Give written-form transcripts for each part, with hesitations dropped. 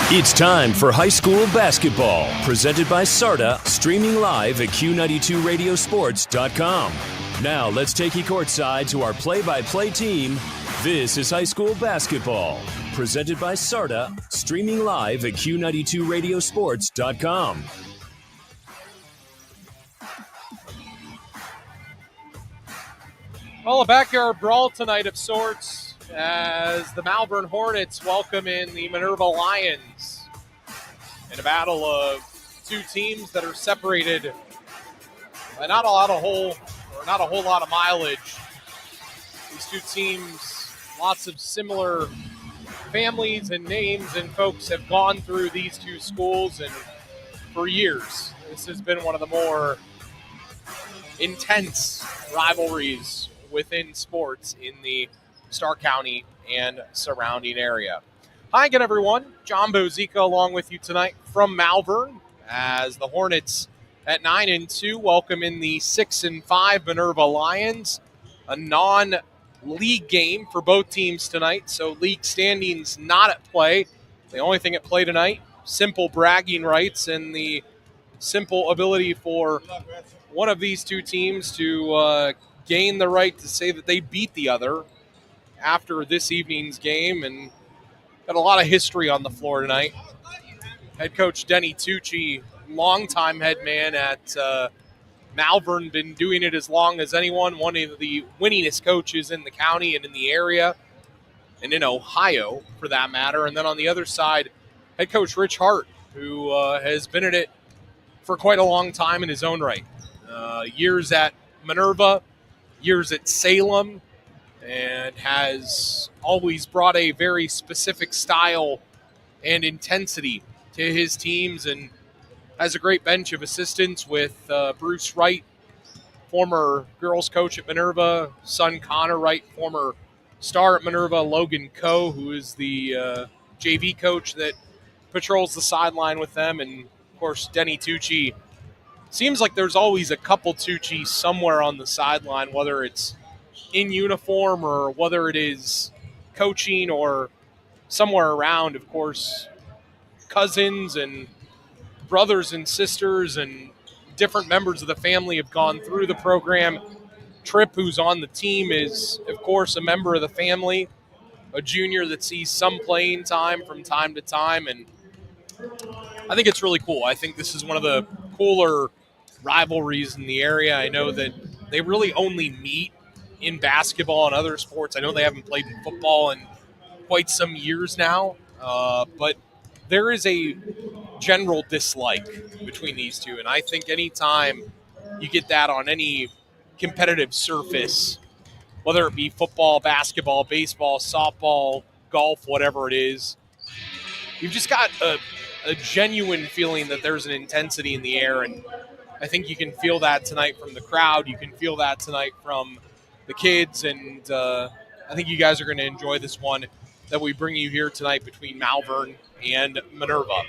It's time for high school basketball, presented by SARTA, streaming live at Q92radiosports.com. Now let's take you courtside to our play-by-play team. This is high school basketball, presented by SARTA, streaming live at Q92radiosports.com. Well, a backyard brawl tonight of sorts as the Malvern Hornets welcome in the Minerva Lions in a battle of two teams that are separated by not a whole lot of mileage. These two teams, lots of similar families and names, and folks have gone through these two schools, and for years, this has been one of the more intense rivalries within sports in the Stark County and surrounding area. Hi again, everyone. John Bozica along with you tonight from Malvern as the Hornets at 9-2 welcome in the 6-5 Minerva Lions. A non-league game for both teams tonight, so league standings not at play. The only thing at play tonight, simple bragging rights and the simple ability for one of these two teams to gain the right to say that they beat the other after this evening's game, and got a lot of history on the floor tonight. Head coach Denny Tucci, longtime head man at Malvern, been doing it as long as anyone, one of the winningest coaches in the county and in the area, and in Ohio for that matter. And then on the other side, head coach Rich Hart, who has been at it for quite a long time in his own right. Years at Minerva, years at Salem, and has always brought a very specific style and intensity to his teams, and has a great bench of assistants with Bruce Wright, former girls coach at Minerva, son Connor Wright, former star at Minerva, Logan Coe, who is the JV coach that patrols the sideline with them, and of course Denny Tucci. Seems like there's always a couple Tucci somewhere on the sideline, whether it's in uniform or whether it is coaching or somewhere around. Of course, cousins and brothers and sisters and different members of the family have gone through the program. Tripp, who's on the team, is, of course, a member of the family, a junior that sees some playing time from time to time, and I think it's really cool. I think this is one of the cooler rivalries in the area. I know that they really only meet in basketball and other sports. I know they haven't played in football in quite some years now, but there is a general dislike between these two, and I think anytime you get that on any competitive surface, whether it be football, basketball, baseball, softball, golf, whatever it is, you've just got a genuine feeling that there's an intensity in the air, and I think you can feel that tonight from the crowd. You can feel that tonight from the kids, and I think you guys are going to enjoy this one that we bring you here tonight between Malvern and Minerva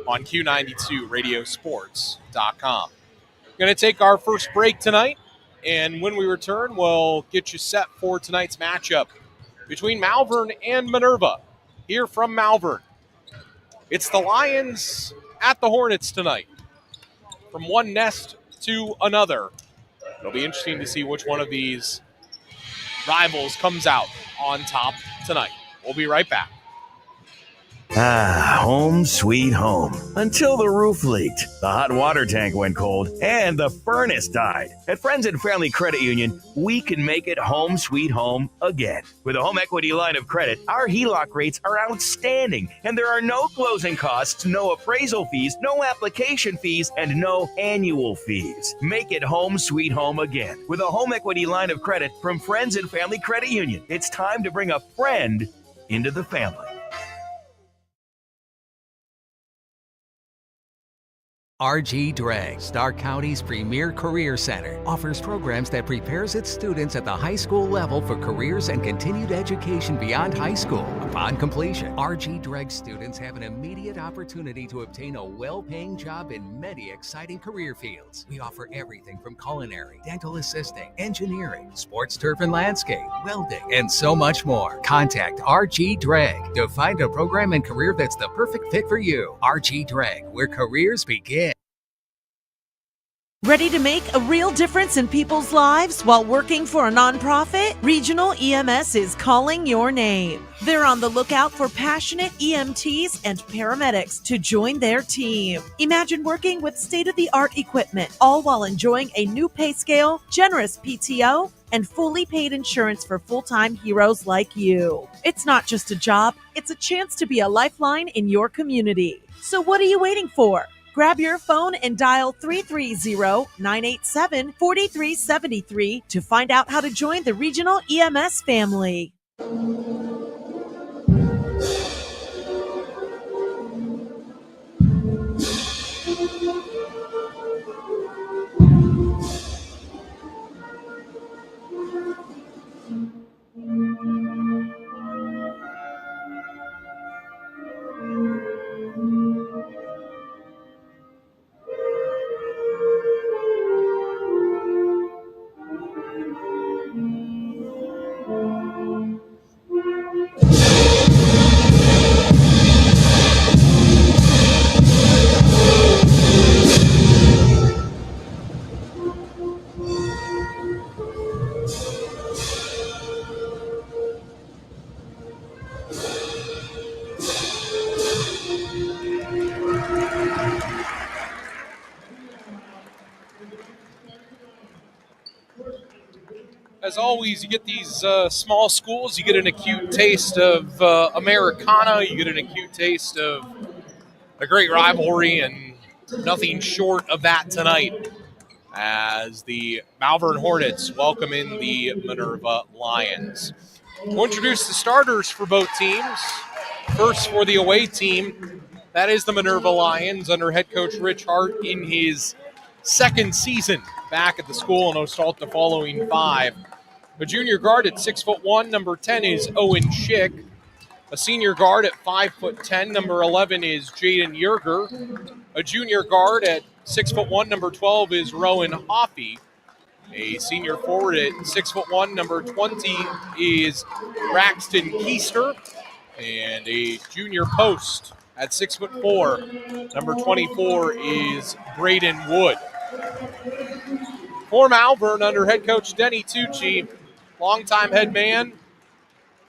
on Q92radiosports.com. Going to take our first break tonight, and when we return, we'll get you set for tonight's matchup between Malvern and Minerva here from Malvern. It's the Lions at the Hornets tonight. From one nest to another. It'll be interesting to see which one of these rivals comes out on top tonight. We'll be right back. Ah, home sweet home. Until the roof leaked, the hot water tank went cold, and the furnace died. At Friends and Family Credit Union, we can make it home sweet home again. With a home equity line of credit, our HELOC rates are outstanding, and there are no closing costs, no appraisal fees, no application fees, and no annual fees. Make it home sweet home again with a home equity line of credit from Friends and Family Credit Union. It's time to bring a friend into the family. RG Drag, Stark County's premier career center, offers programs that prepares its students at the high school level for careers and continued education beyond high school. Upon completion, RG Drag students have an immediate opportunity to obtain a well-paying job in many exciting career fields. We offer everything from culinary, dental assisting, engineering, sports turf and landscape, welding, and so much more. Contact RG Drag to find a program and career that's the perfect fit for you. RG Drag, where careers begin. Ready to make a real difference in people's lives while working for a nonprofit? Regional EMS is calling your name. They're on the lookout for passionate EMTs and paramedics to join their team. Imagine working with state-of-the-art equipment, all while enjoying a new pay scale, generous PTO, and fully paid insurance for full-time heroes like you. It's not just a job, it's a chance to be a lifeline in your community. So what are you waiting for? Grab your phone and dial 330-987-4373 to find out how to join the Regional EMS family. As always, you get these small schools, you get an acute taste of Americana, you get an acute taste of a great rivalry, and nothing short of that tonight as the Malvern Hornets welcome in the Minerva Lions. We'll introduce the starters for both teams. First, for the away team, that is the Minerva Lions under head coach Rich Hart in his second season back at the school, and he'll start the following five. A junior guard at 6'1", number 10 is Owen Schick. A senior guard at 5'10", number 11 is Jaden Yerger. A junior guard at 6'1", number 12 is Rowan Hoffey. A senior forward at 6'1", number 20 is Braxton Keister. And a junior post at 6'4", number 24 is Braden Wood. For Malvern under head coach Denny Tucci, longtime head man,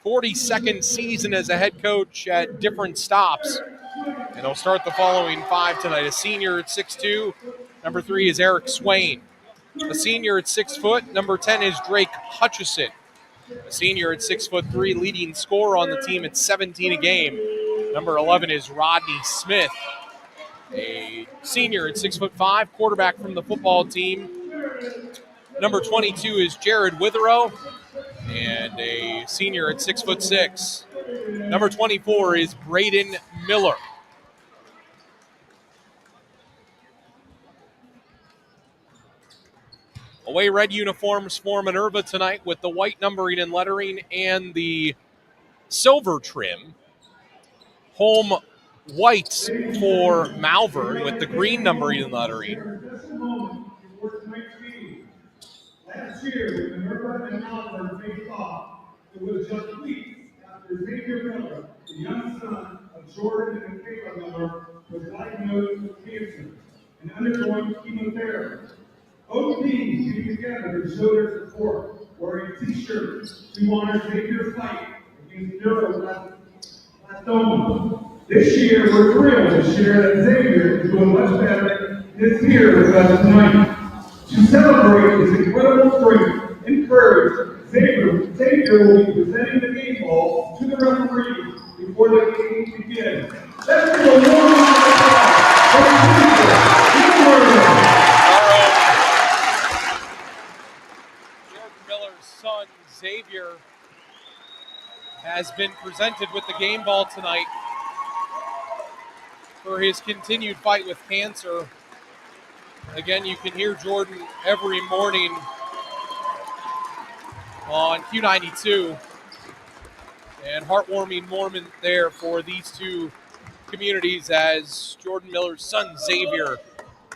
42nd season as a head coach at different stops. And he'll start the following five tonight. A senior at 6'2", number 3 is Eric Swain. A senior at 6 foot, number 10 is Drake Hutchison. A senior at 6'3", leading scorer on the team at 17 a game, number 11 is Rodney Smith. A senior at 6'5", quarterback from the football team, number 22 is Jared Witherow. And a senior at 6'6", number 24 is Braden Miller. Away red uniforms for Minerva tonight with the white numbering and lettering and the silver trim. Home whites for Malvern with the green numbering and lettering. Last year, when Minerva and Malvern faced off, it was just weeks after Xavier Miller, the young son of Jordan and Kayla Miller, was diagnosed with cancer and undergoing chemotherapy. Both teams came together to show their support, wearing t-shirts to honor Xavier's fight against neuroblastoma. This year, we're thrilled to share that Xavier is doing much better this year with us tonight. To celebrate his incredible strength and courage, Xavier will be presenting the game ball to the referee before the game begins. Let's give a warm round of applause. Jordan Miller's son, Xavier, has been presented with the game ball tonight for his continued fight with cancer. Again, you can hear Jordan every morning on Q92. And heartwarming moment there for these two communities as Jordan Miller's son, Xavier,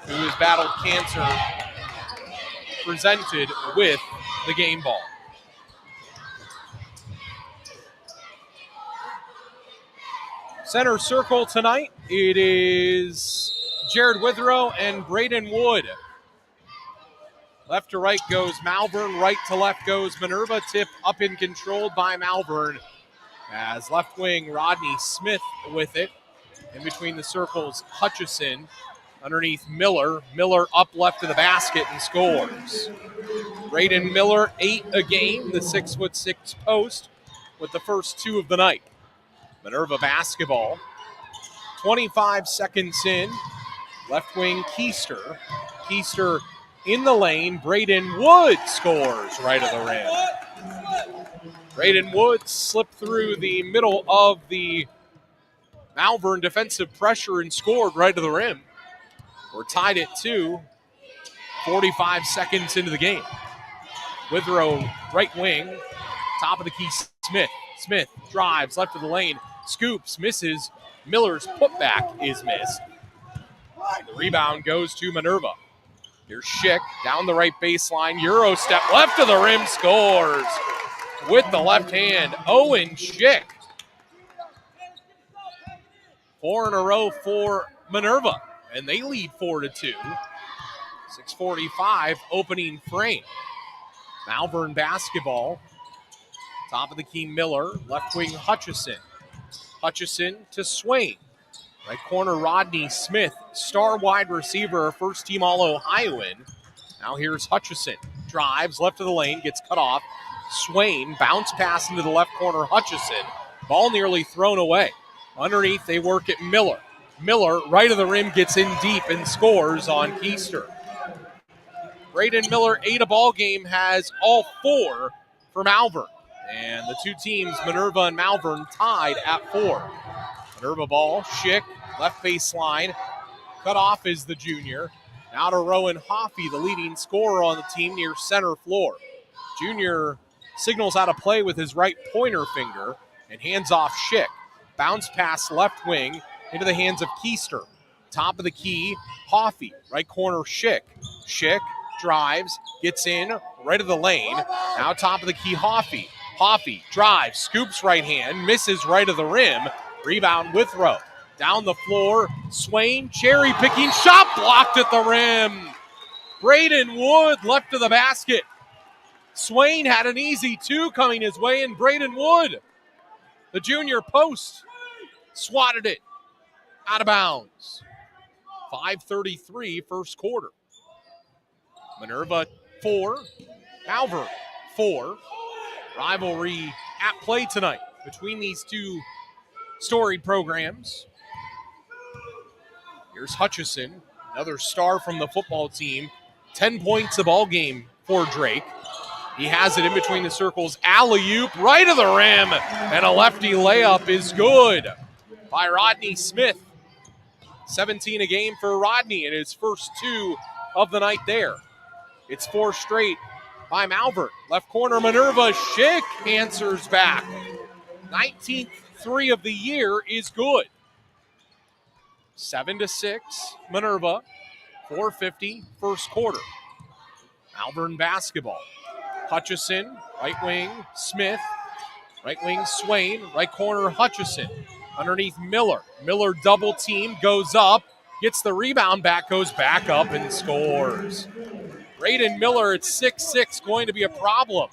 who has battled cancer, presented with the game ball. Center circle tonight, it is Jared Withrow and Braden Wood. Left to right goes Malvern, right to left goes Minerva. Tip up and controlled by Malvern as left wing Rodney Smith with it. In between the circles, Hutchison underneath Miller. Miller up left to the basket and scores. Braden Miller, 8 a game, the 6'6" post with the first 2 of the night. Minerva basketball. 25 seconds in. Left wing Keister. Keister in the lane. Braden Wood scores right of the rim. Braden Wood slipped through the middle of the Malvern defensive pressure and scored right to the rim. We're tied at 2. 45 seconds into the game. Withrow right wing. Top of the key, Smith. Smith drives left of the lane. Scoops, misses. Miller's putback is missed. The rebound goes to Minerva. Here's Schick down the right baseline. Euro step left of the rim, scores with the left hand. Owen Schick. 4 in a row for Minerva, and they lead 4-2. 6:45 opening frame. Malvern basketball. Top of the key, Miller. Left wing, Hutchison. Hutchison to Swain. Right corner, Rodney Smith. Star wide receiver, first team All-Ohioan. Now here's Hutchison. Drives left of the lane, gets cut off. Swain, bounce pass into the left corner, Hutchison. Ball nearly thrown away. Underneath, they work at Miller. Miller, right of the rim, gets in deep and scores on Keister. Braden Miller, 8 a ball game, has all 4 for Malvern. And the two teams, Minerva and Malvern, tied at 4. Minerva ball, Schick, left baseline. Cut off is the junior. Now to Rowan Hoffey, the leading scorer on the team near center floor. Junior signals out of play with his right pointer finger and hands off Schick. Bounce pass left wing into the hands of Keister. Top of the key, Hoffey. Right corner, Schick. Schick drives, gets in, right of the lane. Now top of the key, Hoffey. Hoffey drives, scoops right hand, misses right of the rim. Rebound Withrow. Down the floor, Swain, cherry picking, shot blocked at the rim. Braden Wood left of the basket. Swain had an easy 2 coming his way, and Braden Wood, the junior post, swatted it out of bounds. 5:33 first quarter. Minerva 4, Malvern 4. Rivalry at play tonight between these two storied programs. Here's Hutchison, another star from the football team. 10 points a ball game for Drake. He has it in between the circles. Alley-oop right of the rim, and a lefty layup is good by Rodney Smith. 17 a game for Rodney in his first 2 of the night there. It's 4 straight by Malvern. Left corner, Minerva. Schick answers back. 19th 3 of the year is good. 7-6, Minerva. 4:50 first quarter. Malvern basketball. Hutchison, right wing, Smith. Right wing, Swain. Right corner, Hutchison. Underneath Miller. Miller double team, goes up, gets the rebound back, goes back up and scores. Braden Miller at 6'6", going to be a problem.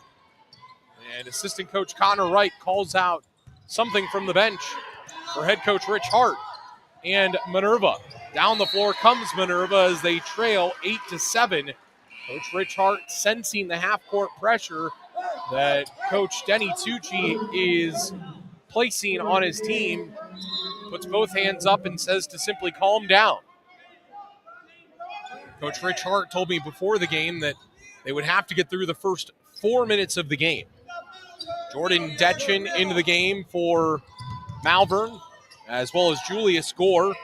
And assistant coach Connor Wright calls out something from the bench for head coach Rich Hart. And Minerva. Down the floor comes Minerva as they trail 8-7. Coach Rich Hart sensing the half-court pressure that Coach Denny Tucci is placing on his team, puts both hands up and says to simply calm down. Coach Rich Hart told me before the game that they would have to get through the first 4 minutes of the game. Jordan Detchen into the game for Malvern, as well as Julius Gore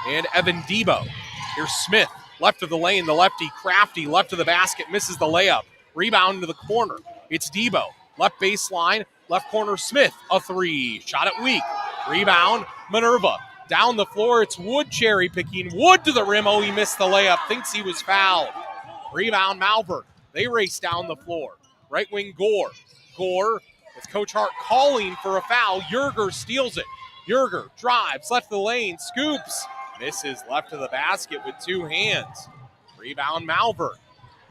and Evan Debo. Here's Smith, Left of the lane, the lefty, Crafty, left of the basket, misses the layup. Rebound to the corner. It's Debo. Left baseline, left corner, Smith, a three. Shot it weak. Rebound, Minerva. Down the floor, it's Wood cherry picking. Wood to the rim. Oh, he missed the layup. Thinks he was fouled. Rebound, Malvern. They race down the floor. Right wing, Gore. Gore, with Coach Hart calling for a foul. Yerger steals it. Yerger drives, left of the lane, scoops. Misses left of the basket with two hands. Rebound, Malvern.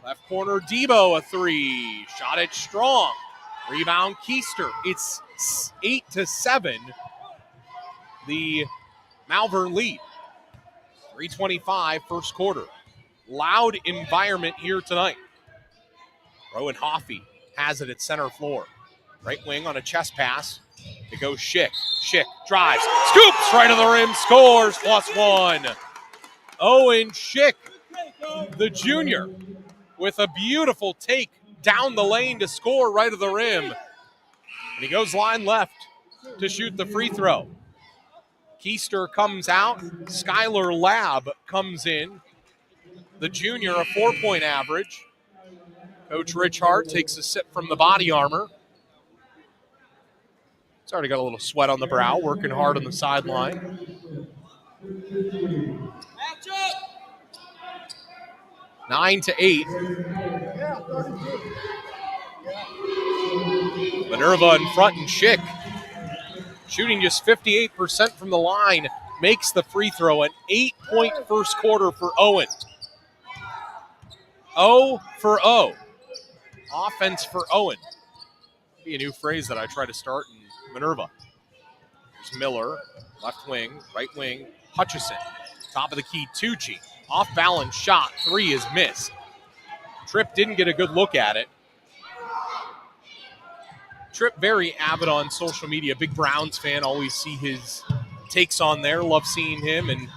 Left corner, Debo, a three. Shot it strong. Rebound, Keister. It's 8-7. The Malvern lead. 3:25 first quarter. Loud environment here tonight. Rowan Hoffey has it at center floor. Right wing on a chest pass. It goes Schick. Schick drives. Scoops right of the rim. Scores +1. Owen Schick, the junior, with a beautiful take down the lane to score right of the rim. And he goes line left to shoot the free throw. Keister comes out. Skylar Lab comes in. The junior, a 4-point average. Coach Rich Hart takes a sip from the body armor. He's already got a little sweat on the brow, working hard on the sideline. 9-8. Minerva in front and Schick, shooting just 58% from the line, makes the free throw. An 8-point first quarter for Owen. 0 for 0. Offense for Owen. Be a new phrase that I try to start in Minerva. There's Miller, left wing, right wing, Hutchison. Top of the key, Tucci. Off balance shot, three is missed. Tripp didn't get a good look at it. Tripp very avid on social media, big Browns fan, always see his takes on there, love seeing him, and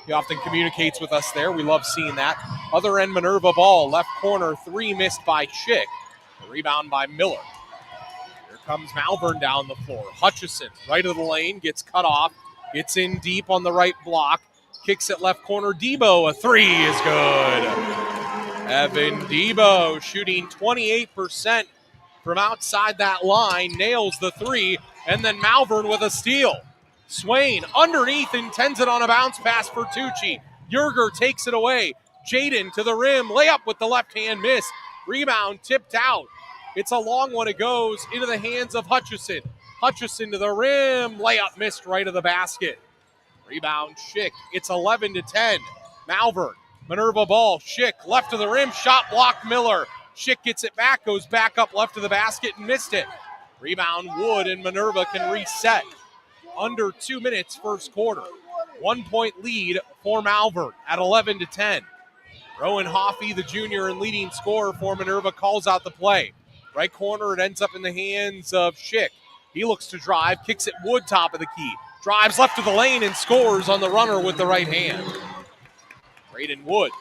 he often communicates with us there. We love seeing that. Other end, Minerva ball, left corner, three missed by Schick. A rebound by Miller. Here comes Malvern down the floor. Hutchison, right of the lane, gets cut off, gets in deep on the right block, kicks it left corner. Debo, a three is good. Evan Debo shooting 28% from outside that line, nails the three, and then Malvern with a steal. Swain underneath, intends it on a bounce pass for Tucci. Yerger takes it away. Jaden to the rim, layup with the left hand, miss. Rebound tipped out. It's a long one. It goes into the hands of Hutchison. Hutchison to the rim, layup missed right of the basket. Rebound Schick. It's 11-10. Malvern, Minerva ball. Schick left of the rim, shot blocked Miller. Schick gets it back, goes back up left of the basket and missed it. Rebound Wood, and Minerva can reset. Under 2 minutes first quarter. 1 point lead for Malvern at 11-10. Rowan Hoffey, the junior and leading scorer for Minerva, calls out the play. Right corner, it ends up in the hands of Schick. He looks to drive, kicks it Wood top of the key. Drives left of the lane and scores on the runner with the right hand. Braden Wood,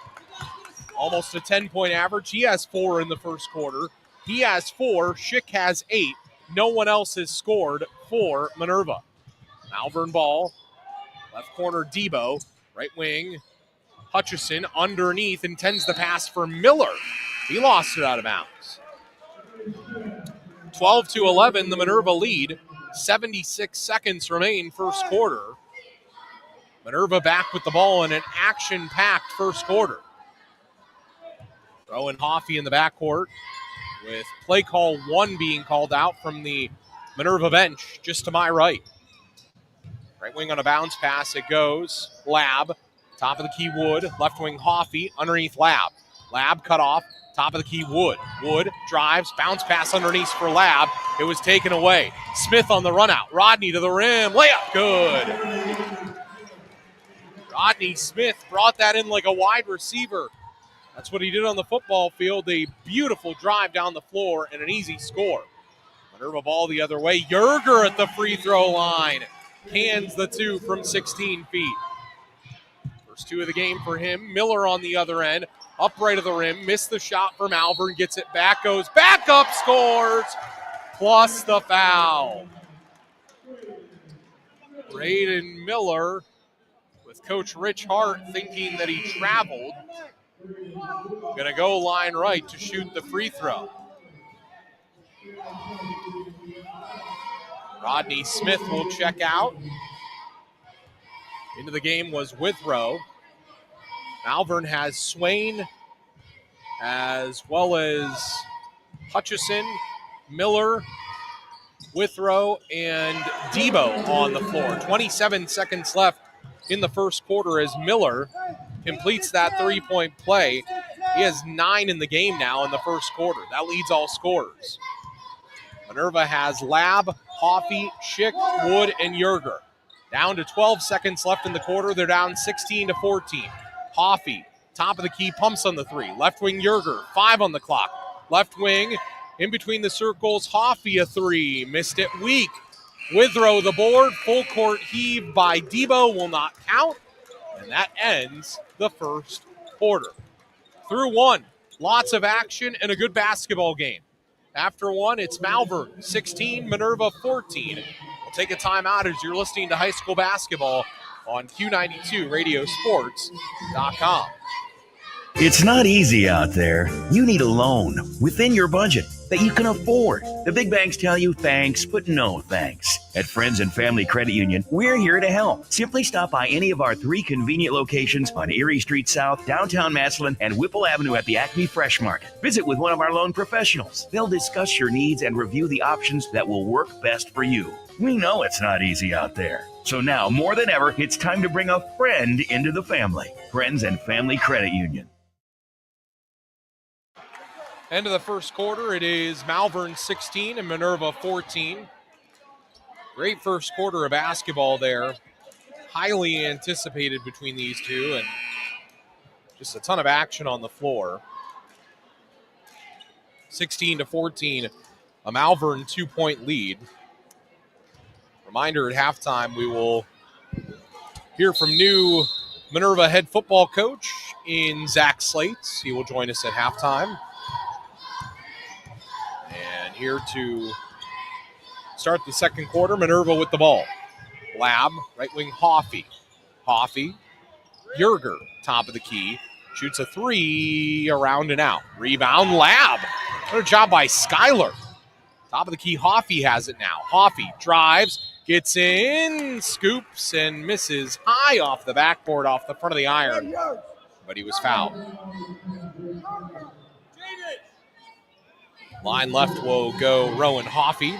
almost a 10-point average. He has 4 in the first quarter. He has 4. Schick has 8. No one else has scored for Minerva. Malvern ball. Left corner, Debo. Right wing, Hutchison underneath, intends the pass for Miller. He lost it out of bounds. 12-11, the Minerva lead. 76 seconds remain first quarter. Minerva back with the ball in an action-packed first quarter. Rowan Hoffey in the backcourt with play call 1 being called out from the Minerva bench just to my right. Right wing on a bounce pass, it goes. Lab, top of the key Wood, left wing Hoffey, underneath Lab. Lab cut off, top of the key Wood. Wood drives, bounce pass underneath for Lab. It was taken away. Smith on the run out. Rodney to the rim, layup good. Rodney Smith brought that in like a wide receiver. That's what he did on the football field. A beautiful drive down the floor and an easy score. Minerva ball the other way. Yerger at the free throw line. Cans the two from 16 feet. First 2 of the game for him. Miller on the other end. Up right of the rim. Missed the shot for Malvern. Gets it back. Goes back up. Scores. Plus the foul. Braden Miller with Coach Rich Hart thinking that he traveled. Going to go line right to shoot the free throw. Rodney Smith will check out. Into the game was Withrow. Malvern has Swain as well as Hutchison, Miller, Withrow, and Debo on the floor. 27 seconds left in the first quarter as Miller completes that three-point play. He has 9 in the game now in the first quarter. That leads all scorers. Minerva has Lab, Hoffey, Schick, Wood, and Yerger. Down to 12 seconds left in the quarter. They're down 16-14. Hoffey, top of the key, pumps on the three. Left wing Yerger, 5 on the clock. Left wing, in between the circles, Hoffey a three. Missed it weak. Withrow the board. Full court heave by Debo will not count. And that ends the first quarter. Through one, lots of action and a good basketball game. After one, it's Malvern 16, Minerva 14. We'll take a timeout as you're listening to high school basketball on Q92 Radiosports.com. It's not easy out there. You need a loan within your budget that you can afford. The big banks tell you thanks, but no thanks. At Friends and Family Credit Union, we're here to help. Simply stop by any of our 3 convenient locations on Erie Street South, downtown Massillon, and Whipple Avenue at the Acme Fresh Market. Visit with one of our loan professionals. They'll discuss your needs and review the options that will work best for you. We know it's not easy out there. So now, more than ever, it's time to bring a friend into the family. Friends and Family Credit Union. End of the first quarter, it is Malvern 16 and Minerva 14. Great first quarter of basketball there. Highly anticipated between these two, and just a ton of action on the floor. 16-14, a Malvern 2-point lead. Reminder at halftime, we will hear from new Minerva head football coach in Zach Slates. He will join us at halftime. And here to start the second quarter, Minerva with the ball. Lab, right wing Hoffey. Hoffey, Yerger, top of the key. Shoots a three, around and out. Rebound, Lab. What a job by Skyler. Top of the key, Hoffey has it now. Hoffey drives, gets in, scoops, and misses high off the backboard, off the front of the iron. But he was fouled. Line left will go Rowan Hoffey.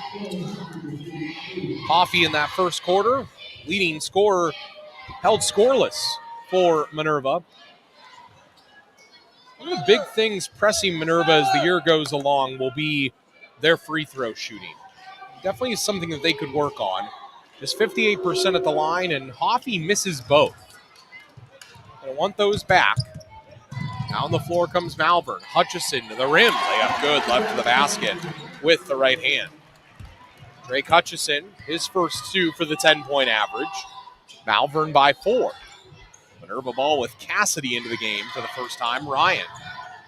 Hoffey in that first quarter, leading scorer, held scoreless for Minerva. One of the big things pressing Minerva as the year goes along will be their free throw shooting. Definitely is something that they could work on. Just 58% at the line, and Hoffey misses both. They want those back. Now on the floor comes Malvern. Hutchison to the rim. Layup good, left to the basket with the right hand. Drake Hutchison, his first 2 for the 10-point average. Malvern by 4. Minerva ball with Cassidy into the game for the first time. Ryan.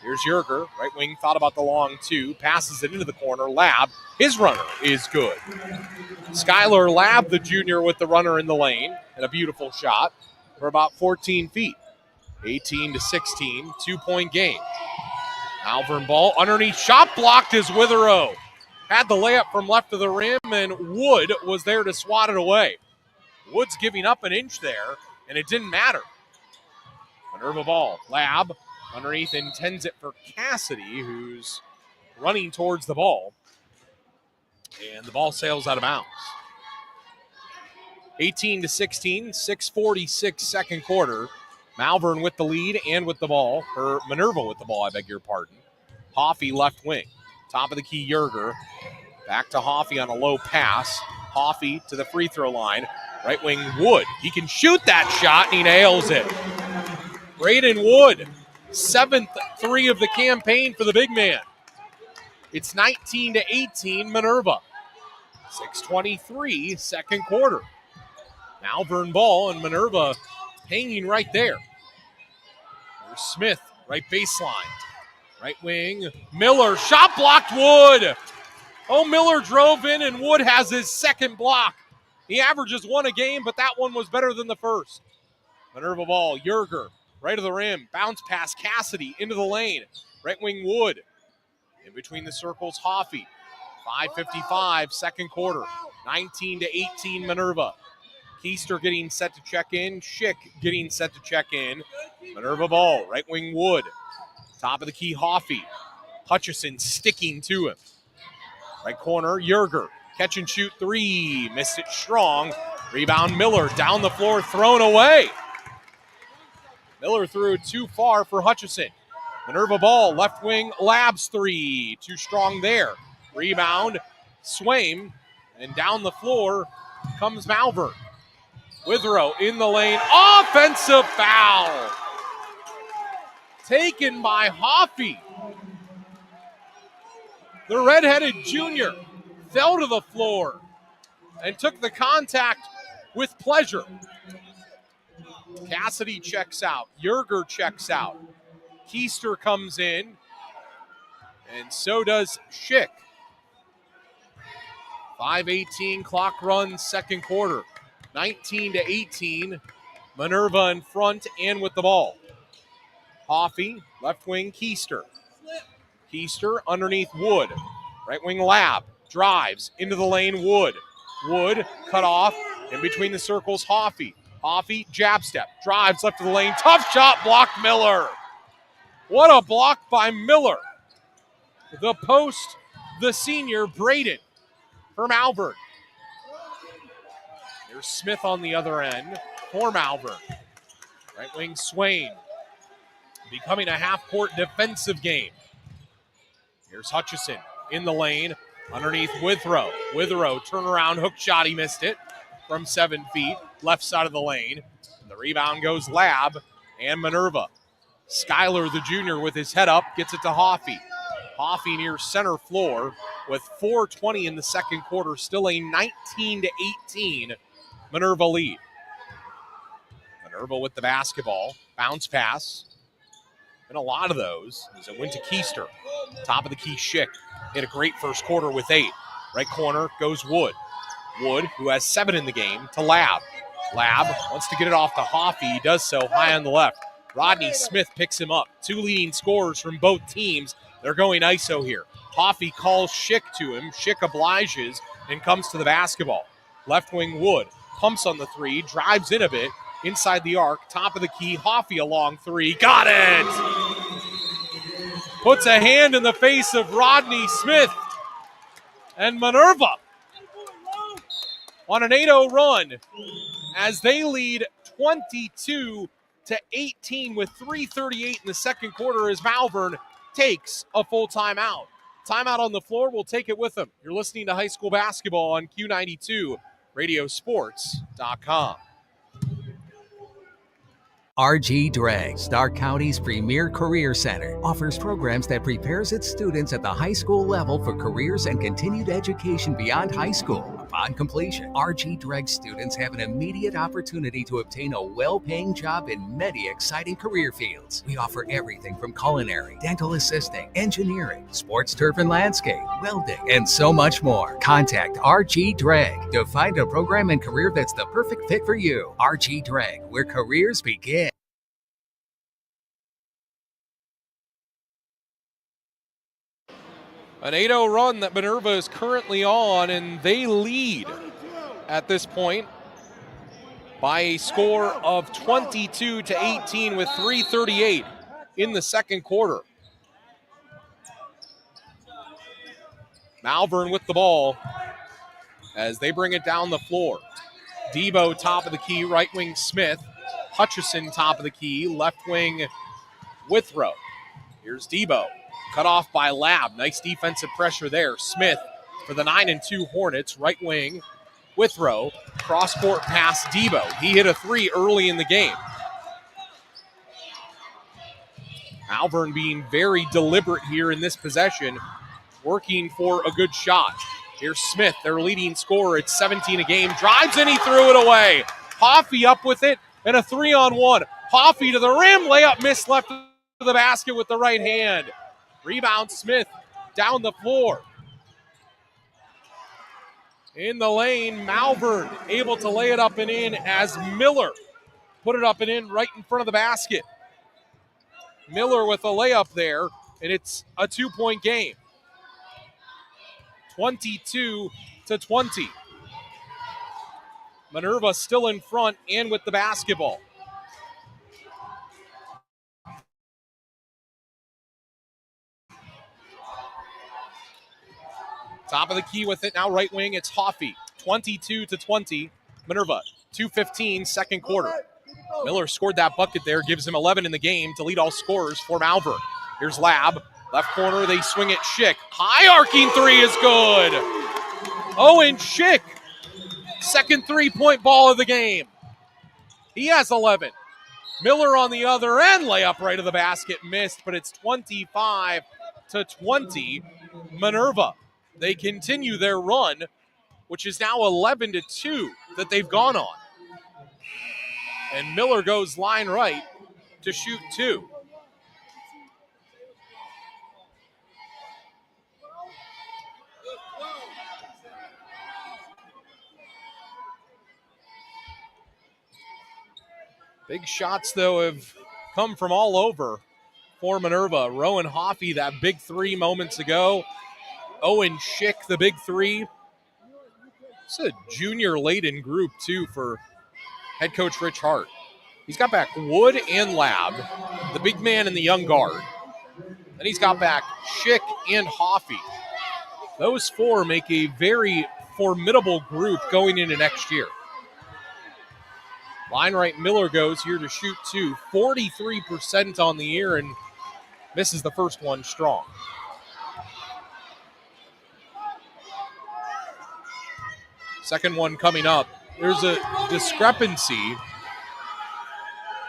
Here's Yerger. Right wing thought about the long 2. Passes it into the corner. Lab. His runner is good. Skyler Lab, the junior, with the runner in the lane. And a beautiful shot for about 14 feet. 18-16, 2-point game. Malvern ball underneath, shot blocked is Withrow. Had the layup from left of the rim, and Wood was there to swat it away. Wood's giving up an inch there, and it didn't matter. Minerva ball, Lab underneath, intends it for Cassidy, who's running towards the ball. And the ball sails out of bounds. 18-16, 6:46 second quarter. Malvern with the lead and with the ball, or Minerva with the ball, I beg your pardon. Hoffey left wing. Top of the key, Yerger. Back to Hoffey on a low pass. Hoffey to the free throw line. Right wing, Wood. He can shoot that shot, and he nails it. Braden Wood, 7th 3 of the campaign for the big man. It's 19-18, Minerva. 6:23, second quarter. Malvern ball, and Minerva hanging right there. There's Smith, right baseline. Right wing, Miller, shot blocked, Wood. Oh, Miller drove in, and Wood has his second block. He averages 1 a game, but that one was better than the first. Minerva ball, Yerger, right of the rim, bounce pass Cassidy into the lane. Right wing Wood. In between the circles, Hoffey. 5:55, second quarter. 19-18 Minerva. Keister getting set to check in. Schick getting set to check in. Minerva ball, right wing Wood. Top of the key, Hoffey. Hutchison sticking to him. Right corner, Yerger. Catch and shoot three. Missed it strong. Rebound Miller. Down the floor, thrown away. Miller threw it too far for Hutchison. Minerva ball, left wing, Labs three. Too strong there. Rebound, Swaim. And down the floor comes Malvern. Withrow in the lane. Offensive foul. Taken by Hoffey. The redheaded junior fell to the floor and took the contact with pleasure. Cassidy checks out. Yerger checks out. Keister comes in, and so does Schick. 5:18 clock runs, second quarter. 19-18. Minerva in front and with the ball. Hoffey, left wing, Keister. Keister underneath Wood. Right wing Lab. Drives into the lane, Wood. Wood cut off. In between the circles, Hoffey. Hoffey, jab step. Drives left of the lane. Tough shot, blocked Miller. What a block by Miller. The post, the senior, Braden for Malvern. There's Smith on the other end for Malvern. Right wing Swain. Becoming a half-court defensive game. Here's Hutchison in the lane underneath Withrow. Withrow, turnaround hook shot. He missed it from 7 feet. Left side of the lane. And the rebound goes Lab and Minerva. Skyler, the junior, with his head up, gets it to Hoffey. Hoffey near center floor with 4:20 in the second quarter. Still a 19-18 Minerva lead. Minerva with the basketball. Bounce pass. And a lot of those as it went to Keister. Top of the key, Schick. Hit a great first quarter with 8. Right corner goes Wood. Wood, who has 7 in the game, to Lab. Lab wants to get it off to Hoffey. He does so high on the left. Rodney Smith picks him up. 2 leading scorers from both teams. They're going ISO here. Hoffey calls Schick to him. Schick obliges and comes to the basketball. Left wing Wood. Pumps on the 3. Drives in a bit. Inside the arc. Top of the key. Hoffey along 3. Got it! Puts a hand in the face of Rodney Smith. And Minerva on an 8-0 run as they lead 22-18 with 3:38 in the second quarter as Malvern takes a full timeout. Timeout on the floor. We'll take it with them. You're listening to high school basketball on Q92 Radiosports.com. RG Drag, Stark County's premier career center, offers programs that prepares its students at the high school level for careers and continued education beyond high school. Upon completion, RG Drag students have an immediate opportunity to obtain a well-paying job in many exciting career fields. We offer everything from culinary, dental assisting, engineering, sports turf and landscape, welding, and so much more. Contact RG Drag to find a program and career that's the perfect fit for you. RG Drag, where careers begin. An 8-0 run that Minerva is currently on, and they lead at this point by a score of 22-18 with 3:38 in the second quarter. Malvern with the ball as they bring it down the floor. Debo top of the key, right wing Smith. Hutchison top of the key, left wing Withrow. Here's Debo. Cut off by Lab. Nice defensive pressure there. Smith for the 9-2 Hornets. Right wing, Withrow. Cross-court pass, Debo. He hit a 3 early in the game. Malvern being very deliberate here in this possession, working for a good shot. Here's Smith, their leading scorer at 17 a game. Drives and he threw it away. Hoffey up with it and a 3-on-1. Hoffey to the rim. Layup missed left of the basket with the right hand. Rebound Smith down the floor. In the lane, Malvern able to lay it up and in as Miller put it up and in right in front of the basket. Miller with a layup there, and it's a 2-point game. 22-20. Minerva still in front and with the basketball. Top of the key with it now, right wing, it's Hoffey. 22-20. Minerva, 2:15, second quarter. Miller scored that bucket there, gives him 11 in the game to lead all scorers for Malvern. Here's Lab, left corner, they swing it Schick. High arcing three is good. Owen Schick, second 3-point ball of the game. He has 11. Miller on the other end, layup right of the basket, missed, but it's 25-20. Minerva, they continue their run, which is now 11-2 that they've gone on. And Miller goes line right to shoot 2. Big shots, though, have come from all over for Minerva. Rowan Hoffey, that big 3 moments ago. Owen Schick, the big 3. It's a junior-laden group, too, for head coach Rich Hart. He's got back Wood and Lab, the big man and the young guard. Then he's got back Schick and Hoffey. Those 4 make a very formidable group going into next year. Line right, Miller goes here to shoot 2. 43% on the year and misses the first one strong. Second one coming up. There's a discrepancy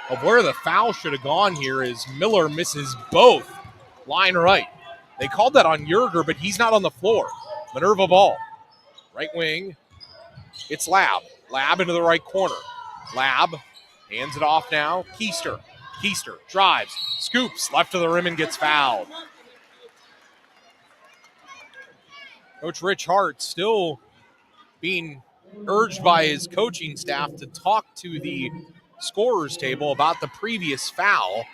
of where the foul should have gone here as Miller misses both. Line right. They called that on Yerger, but he's not on the floor. Minerva ball. Right wing. It's Lab. Lab into the right corner. Lab hands it off now. Keister. Keister drives, scoops, left of the rim and gets fouled. Coach Rich Hart still being urged by his coaching staff to talk to the scorer's table about the previous foul,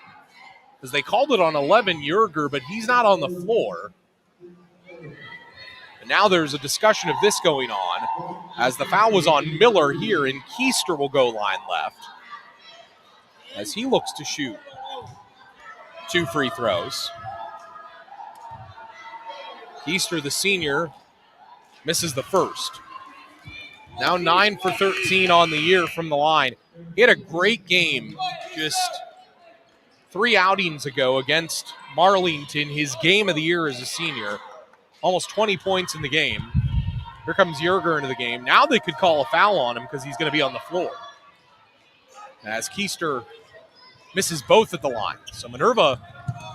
because they called it on 11 Yerger, but he's not on the floor. And now there's a discussion of this going on, as the foul was on Miller here, and Keister will go line left as he looks to shoot 2 free throws. Keister, the senior, misses the first. Now 9 for 13 on the year from the line. He had a great game just 3 outings ago against Marlington, his game of the year as a senior. Almost 20 points in the game. Here comes Yerger into the game. Now they could call a foul on him because he's going to be on the floor, as Keister misses both at the line. So Minerva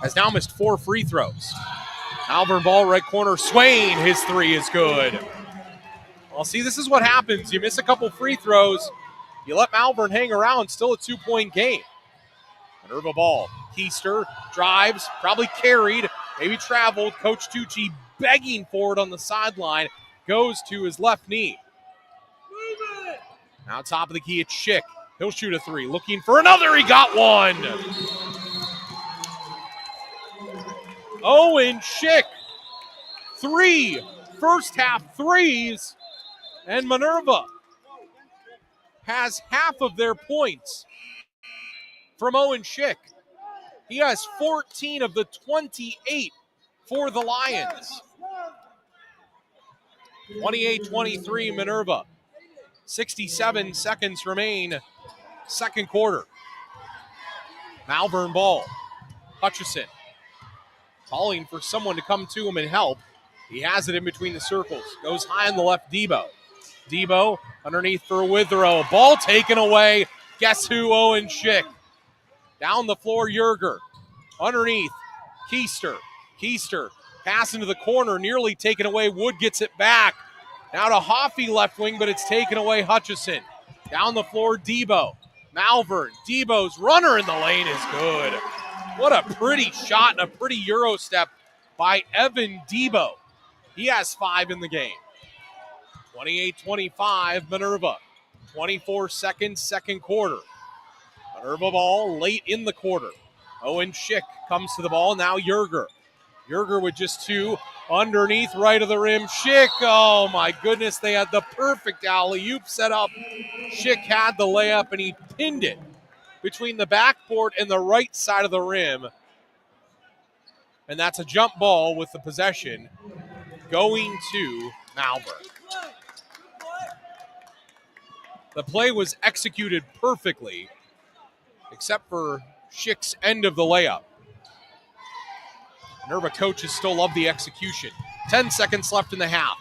has now missed 4 free throws. Malvern ball, right corner. Swain, his 3 is good. Well, see, this is what happens. You miss a couple free throws. You let Malvern hang around. Still a 2-point game. Minerva ball. Keister drives, probably carried, maybe traveled. Coach Tucci begging for it on the sideline. Goes to his left knee. Now top of the key, it's Schick. He'll shoot a 3. Looking for another. He got one. Owen Schick. 3 first half threes. And Minerva has half of their points from Owen Schick. He has 14 of the 28 for the Lions. 28-23 Minerva. 67 seconds remain, second quarter. Malvern ball. Hutchison calling for someone to come to him and help. He has it in between the circles. Goes high on the left, Debo. Debo underneath for Withrow. Ball taken away. Guess who? Owen Schick. Down the floor, Yerger. Underneath, Keister. Keister pass into the corner, nearly taken away. Wood gets it back. Now to Hoffey left wing, but it's taken away Hutchison. Down the floor, Debo. Malvern. Debo's runner in the lane is good. What a pretty shot and a pretty Euro step by Evan Debo. He has 5 in the game. 28-25 Minerva. 24 seconds, second quarter. Minerva ball late in the quarter. Owen Schick comes to the ball. Now Yerger. Yerger with just two underneath right of the rim. Schick, oh my goodness, they had the perfect alley-oop set up. Schick had the layup and he pinned it between the backboard and the right side of the rim. And that's a jump ball with the possession going to Malvern. The play was executed perfectly, except for Schick's end of the layup. Minerva coaches still love the execution. 10 seconds left in the half.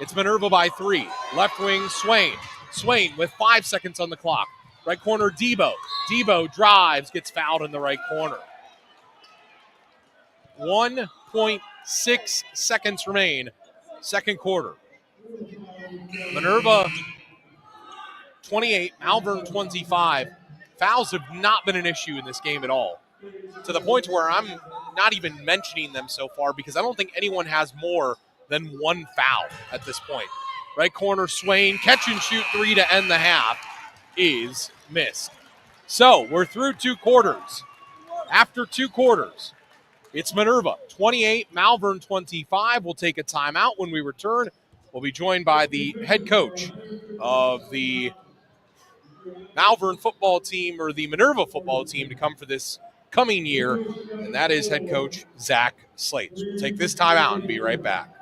It's Minerva by 3. Left wing, Swain. Swain with 5 seconds on the clock. Right corner, Debo. Debo drives, gets fouled in the right corner. 1.6 seconds remain, second quarter. Minerva 28, Malvern 25. Fouls have not been an issue in this game at all, to the point where I'm not even mentioning them so far because I don't think anyone has more than one foul at this point. Right corner, Swain, catch and shoot 3 to end the half is missed. So we're through 2 quarters. After 2 quarters, it's Minerva 28, Malvern 25. We'll take a timeout. When we return, we'll be joined by the head coach of the Malvern football team, or the Minerva football team, to come for this coming year, and that is head coach Zach Slates. We'll take this timeout and be right back.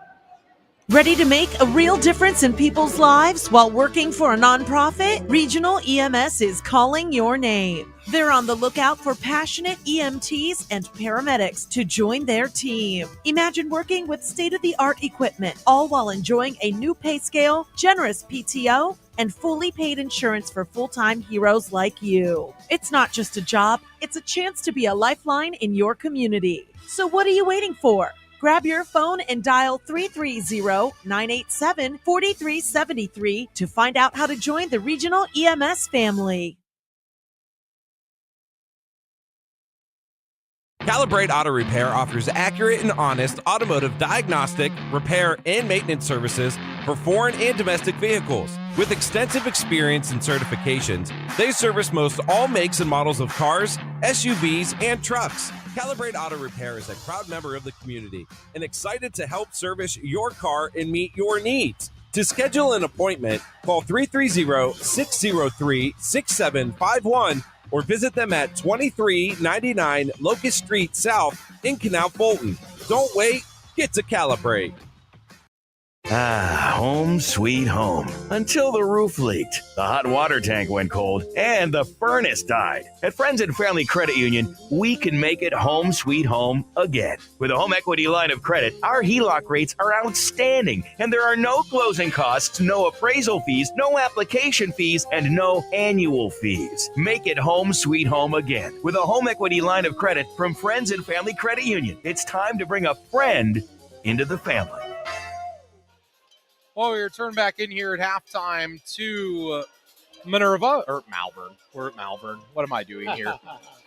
Ready to make a real difference in people's lives while working for a nonprofit? Regional EMS is calling your name. They're on the lookout for passionate EMTs and paramedics to join their team. Imagine working with state-of-the-art equipment, all while enjoying a new pay scale, generous PTO, and fully paid insurance for full-time heroes like you. It's not just a job, it's a chance to be a lifeline in your community. So what are you waiting for? Grab your phone and dial 330-987-4373 to find out how to join the Regional EMS family. Calibrate Auto Repair offers accurate and honest automotive diagnostic, repair, and maintenance services for foreign and domestic vehicles. With extensive experience and certifications, they service most all makes and models of cars, SUVs, and trucks. Calibrate Auto Repair is a proud member of the community and excited to help service your car and meet your needs. To schedule an appointment, call 330-603-6751 or visit them at 2399 Locust Street South in Canal Fulton. Don't wait, get to Calibrate. Ah, home sweet home. Until the roof leaked, the hot water tank went cold, and the furnace died. At Friends and Family Credit Union, we can make it home sweet home again. With a home equity line of credit, our HELOC rates are outstanding, and there are no closing costs, no appraisal fees, no application fees, and no annual fees. Make it home sweet home again with a home equity line of credit from Friends and Family Credit Union. It's time to bring a friend into the family. Well, we return back in here at halftime to Minerva, or Malvern. We're at Malvern. What am I doing here?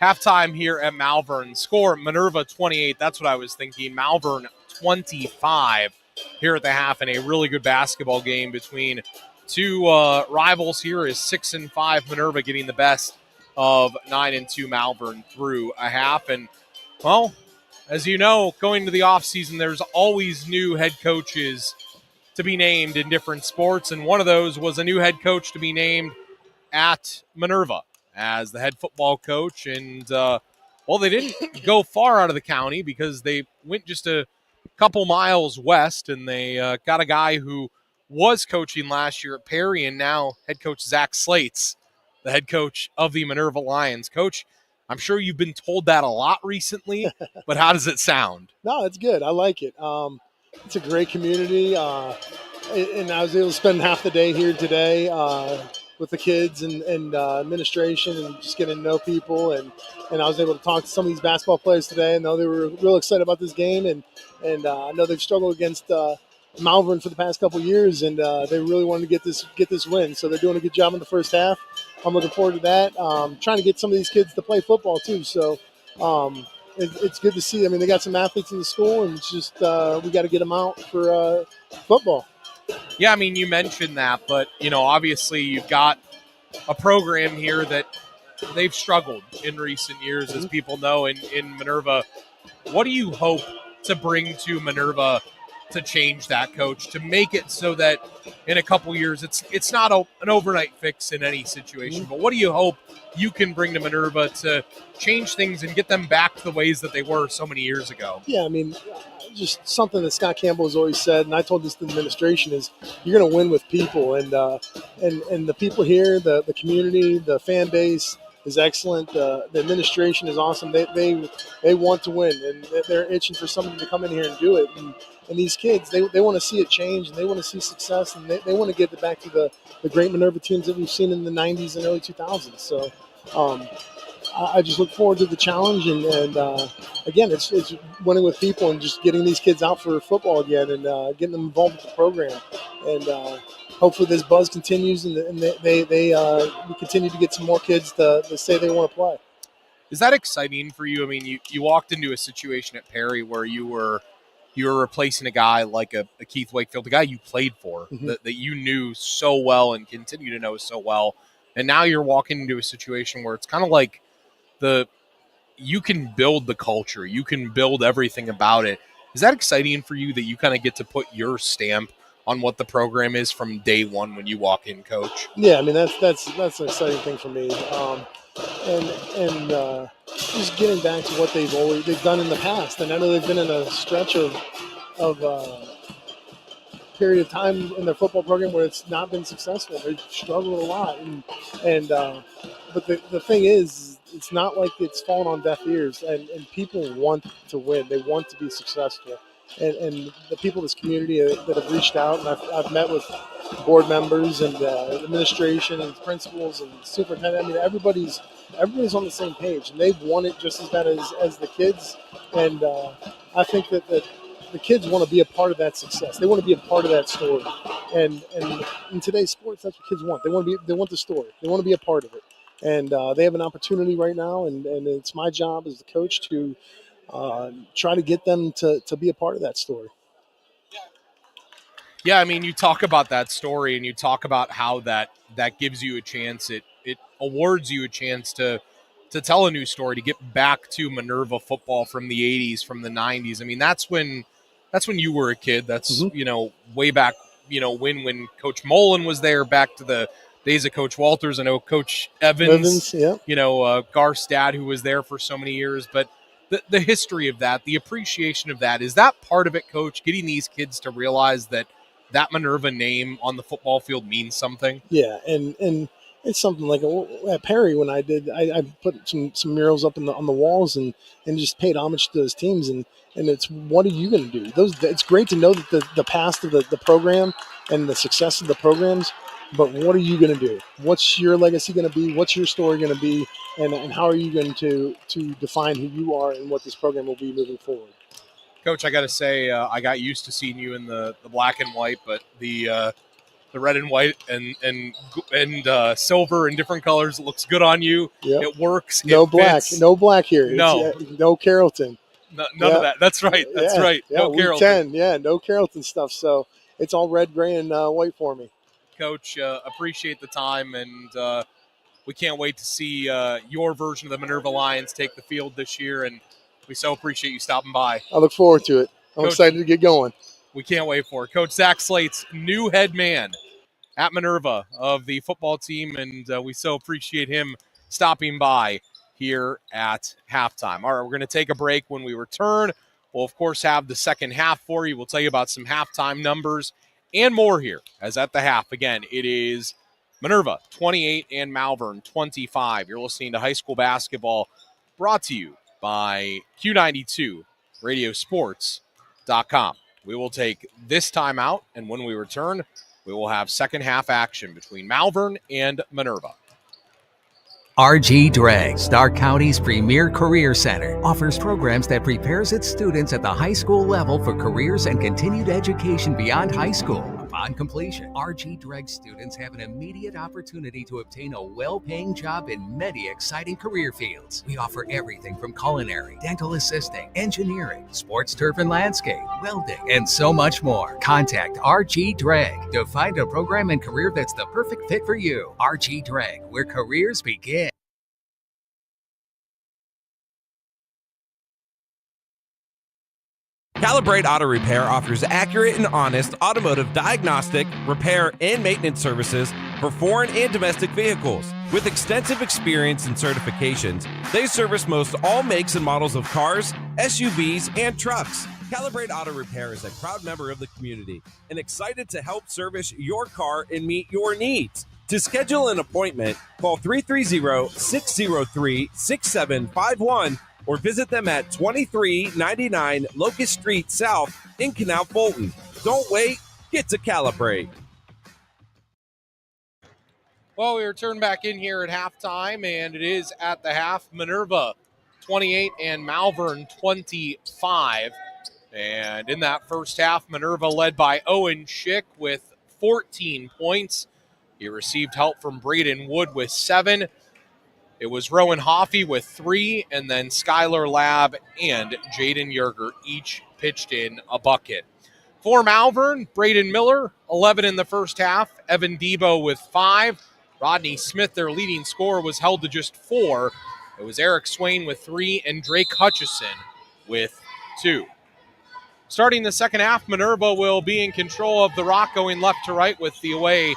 Halftime here at Malvern. Score, Minerva 28. That's what I was thinking. Malvern 25 here at the half, and a really good basketball game between two rivals here is 6-5 Minerva getting the best of 9-2 Malvern through a half. And, well, as you know, going to the offseason, there's always new head coaches to be named in different sports, and one of those was a new head coach to be named at Minerva as the head football coach. And well, they didn't go far out of the county because they went just a couple miles west, and they got a guy who was coaching last year at Perry, and now head coach Zach Slates, the head coach of the Minerva Lions. Coach, I'm sure you've been told that a lot recently, but how does it sound? No, it's good. I like it. It's a great community, and I was able to spend half the day here today with the kids and administration and just getting to know people. And I was able to talk to some of these basketball players today, and they were real excited about this game. And I know they've struggled against Malvern for the past couple of years, and they really wanted to get this win. So they're doing a good job in the first half. I'm looking forward to that. Trying to get some of these kids to play football too. So it's good to see. I mean, they got some athletes in the school, and it's just we got to get them out for football. Yeah, I mean, you mentioned that, but, you know, obviously you've got a program here that they've struggled in recent years, as people know, in Minerva. What do you hope to bring to Minerva to change that, Coach, to make it so that in a couple years it's not an overnight fix in any situation, but what do you hope you can bring to Minerva to change things and get them back to the ways that they were so many years ago? Yeah, I mean, just something that Scott Campbell has always said, and I told this to the administration, is you're going to win with people, and the people here, the community, the fan base is excellent. The administration is awesome. They want to win, and they're itching for somebody to come in here and do it. And these kids, they want to see a change, and they want to see success, and they want to get back to the great Minerva teams that we've seen in the 90s and early 2000s. So I just look forward to the challenge, and again, it's winning with people and just getting these kids out for football again, and getting them involved with the program, and hopefully this buzz continues, and we continue to get some more kids to say they want to play. Is that exciting for you? I mean, you walked into a situation at Perry where you were replacing a guy like a Keith Wakefield, the guy you played for, that you knew so well and continue to know so well, and now you're walking into a situation where it's kind of like you can build the culture, you can build everything about it. Is that exciting for you that you kind of get to put your stamp on what the program is from day one when you walk in, Coach? Yeah, I mean that's an exciting thing for me, and just getting back to what they've done in the past. And I know they've been in a stretch of period of time in their football program where it's not been successful. They've struggled a lot, but the thing is, it's not like it's fallen on deaf ears, and people want to win. They want to be successful. And the people in this community that have reached out, and I've met with board members and administration and principals and superintendent. I mean, everybody's on the same page, and they've won it just as bad as the kids. And I think that the kids want to be a part of that success. They want to be a part of that story. And in today's sports, that's what kids want. They want the story. They want to be a part of it. And they have an opportunity right now, and it's my job as the coach to try to get them to be a part of that story. Yeah, I mean, you talk about that story, and you talk about how that gives you a chance. It awards you a chance to tell a new story, to get back to Minerva football from the 80s, from the 90s. I mean, that's when you were a kid. That's way back, when Coach Mullen was there, back to the days of Coach Walters. I know Coach Evans, yeah. Garth's dad, who was there for so many years. But the history of that, the appreciation of that, is that part of it, Coach, getting these kids to realize that Minerva name on the football field means something? Yeah, and it's something like at Perry when I put some murals up on the walls and just paid homage to those teams, and it's, what are you going to do? It's great to know that the past of the program and the success of the programs, but what are you going to do? What's your legacy going to be? What's your story going to be? And how are you going to define who you are and what this program will be moving forward? Coach, I got to say, I got used to seeing you in the black and white, but the red and white and silver and different colors, it looks good on you. Yep. It works. No it black. fits. No black here. No. No Carrollton. None of that. That's right. That's right. Yeah, no Week Carrollton. 10. Yeah, no Carrollton stuff. So it's all red, gray, and white for me. Coach, appreciate the time, and we can't wait to see your version of the Minerva Lions take the field this year, and we so appreciate you stopping by. I look forward to it. I'm Coach, excited to get going. We can't wait for it. Coach Zach Slate's new head man at Minerva of the football team, and we so appreciate him stopping by here at halftime. All right, we're going to take a break. When we return, we'll, of course, have the second half for you. We'll tell you about some halftime numbers and more here, as at the half. Again, it is Minerva 28 and Malvern 25. You're listening to high school basketball, brought to you by Q92 Radiosports.com. We will take this time out, and when we return, we will have second half action between Malvern and Minerva. RG Drag, Stark County's premier career center, offers programs that prepares its students at the high school level for careers and continued education beyond high school. Upon completion, RG Drag students have an immediate opportunity to obtain a well-paying job in many exciting career fields. We offer everything from culinary, dental assisting, engineering, sports turf and landscape, welding, and so much more. Contact RG Drag to find a program and career that's the perfect fit for you. RG Drag, where careers begin. Calibrate Auto Repair offers accurate and honest automotive diagnostic, repair, and maintenance services for foreign and domestic vehicles. With extensive experience and certifications, they service most all makes and models of cars, SUVs, and trucks. Calibrate Auto Repair is a proud member of the community and excited to help service your car and meet your needs. To schedule an appointment, call 330-603-6751 or visit them at 2399 Locust Street South in Canal Fulton. Don't wait, get to Calibrate. Well, we return back in here at halftime, and it is at the half. Minerva 28 and Malvern 25. And in that first half, Minerva led by Owen Schick with 14 points. He received help from Braden Wood with 7. It was Rowan Hoffey with 3, and then Skylar Lab and Jaden Yerger each pitched in a bucket. For Malvern, Braden Miller, 11 in the first half. Evan Debo with 5. Rodney Smith, their leading scorer, was held to just 4. It was Eric Swain with 3 and Drake Hutchison with 2. Starting the second half, Minerva will be in control of the rock, going left to right with the away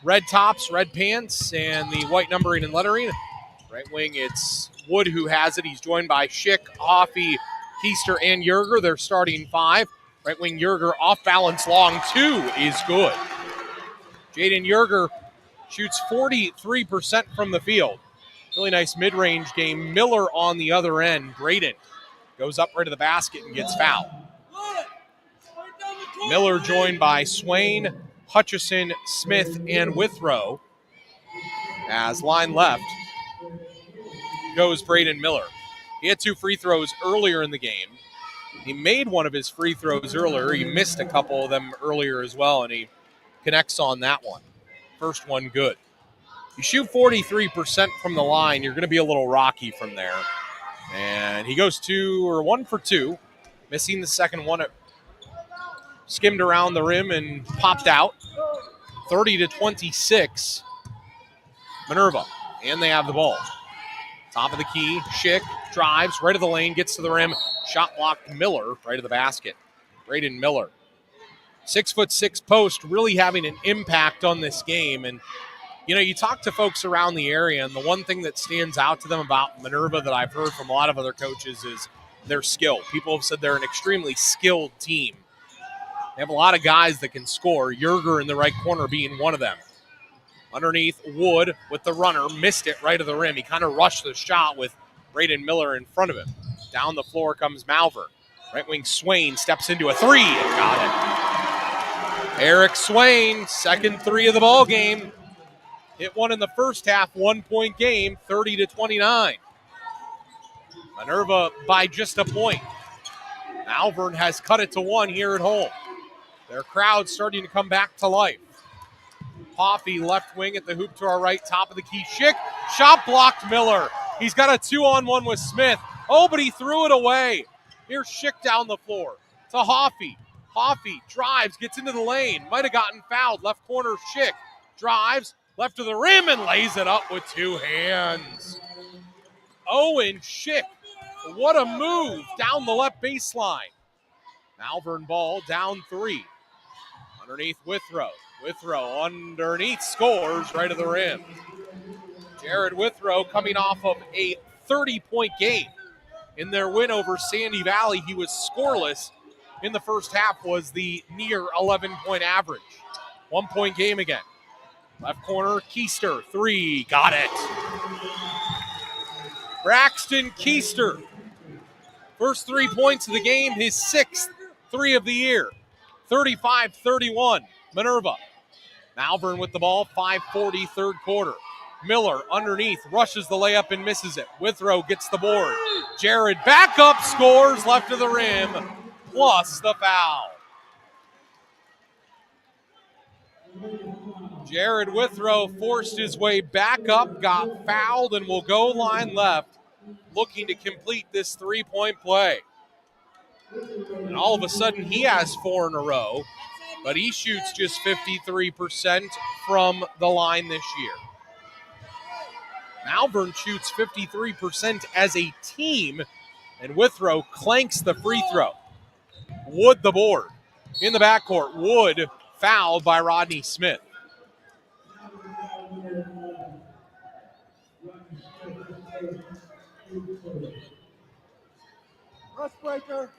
red tops, red pants, and the white numbering and lettering. Right wing, it's Wood who has it. He's joined by Schick, Hoffey, Keister, and Yerger. They're starting 5. Right wing Yerger off balance, long 2 is good. Jaden Yerger shoots 43% from the field. Really nice mid-range game. Miller on the other end. Braden goes up right to the basket and gets fouled. Miller joined by Swain, Hutchison, Smith, and Withrow. As line left goes Braden Miller. He had 2 free throws earlier in the game. He made one of his free throws earlier. He missed a couple of them earlier as well, and he connects on that one. First one good. You shoot 43% from the line, you're going to be a little rocky from there. And he goes 1 for 2, missing the second one. It skimmed around the rim and popped out. 30-26, Minerva, and they have the ball. Top of the key, Schick drives right of the lane, gets to the rim, shot blocked. Miller right of the basket. Braden Miller, 6'6" post, really having an impact on this game. And you know, you talk to folks around the area, and the one thing that stands out to them about Minerva that I've heard from a lot of other coaches is their skill. People have said they're an extremely skilled team. They have a lot of guys that can score, Yerger in the right corner being one of them. Underneath, Wood with the runner, missed it right of the rim. He kind of rushed the shot with Braden Miller in front of him. Down the floor comes Malvern. Right wing Swain steps into a 3 and got it. Eric Swain, second 3 of the ball game. Hit one in the first half, 1-point game, 30-29. Minerva by just a point. Malvern has cut it to 1 here at home. Their crowd starting to come back to life. Hoffey left wing at the hoop to our right, top of the key. Schick, shot blocked Miller. He's got a 2-on-1 with Smith. Oh, but he threw it away. Here's Schick down the floor to Hoffey. Hoffey drives, gets into the lane. Might have gotten fouled. Left corner, Schick drives, left to the rim, and lays it up with 2 hands. Owen Schick, what a move down the left baseline. Malvern ball down 3. Underneath Withrow. Withrow underneath, scores right of the rim. Jared Withrow coming off of a 30-point game in their win over Sandy Valley. He was scoreless in the first half, was the near 11-point average. 1-point game again. Left corner, Keister, 3, got it. Braxton Keister, first 3 points of the game, his 6th 3 of the year. 35-31, Minerva. Malvern with the ball, 5:40, third quarter. Miller underneath, rushes the layup and misses it. Withrow gets the board. Jared back up, scores left of the rim, plus the foul. Jared Withrow forced his way back up, got fouled, and will go line left, looking to complete this 3-point play. And all of a sudden, he has 4 in a row, but he shoots just 53% from the line this year. Malvern shoots 53% as a team, and Withrow clanks the free throw. Wood the board. In the backcourt, Wood fouled by Rodney Smith. Rush breaker.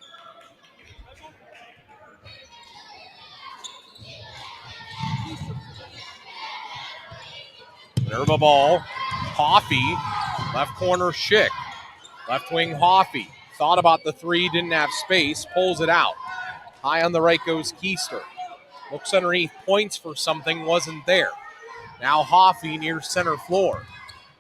Minerva ball. Hoffey. Left corner, Schick. Left wing, Hoffey. Thought about the three, didn't have space. Pulls it out. High on the right goes Keister. Looks underneath, points for something, wasn't there. Now Hoffey near center floor.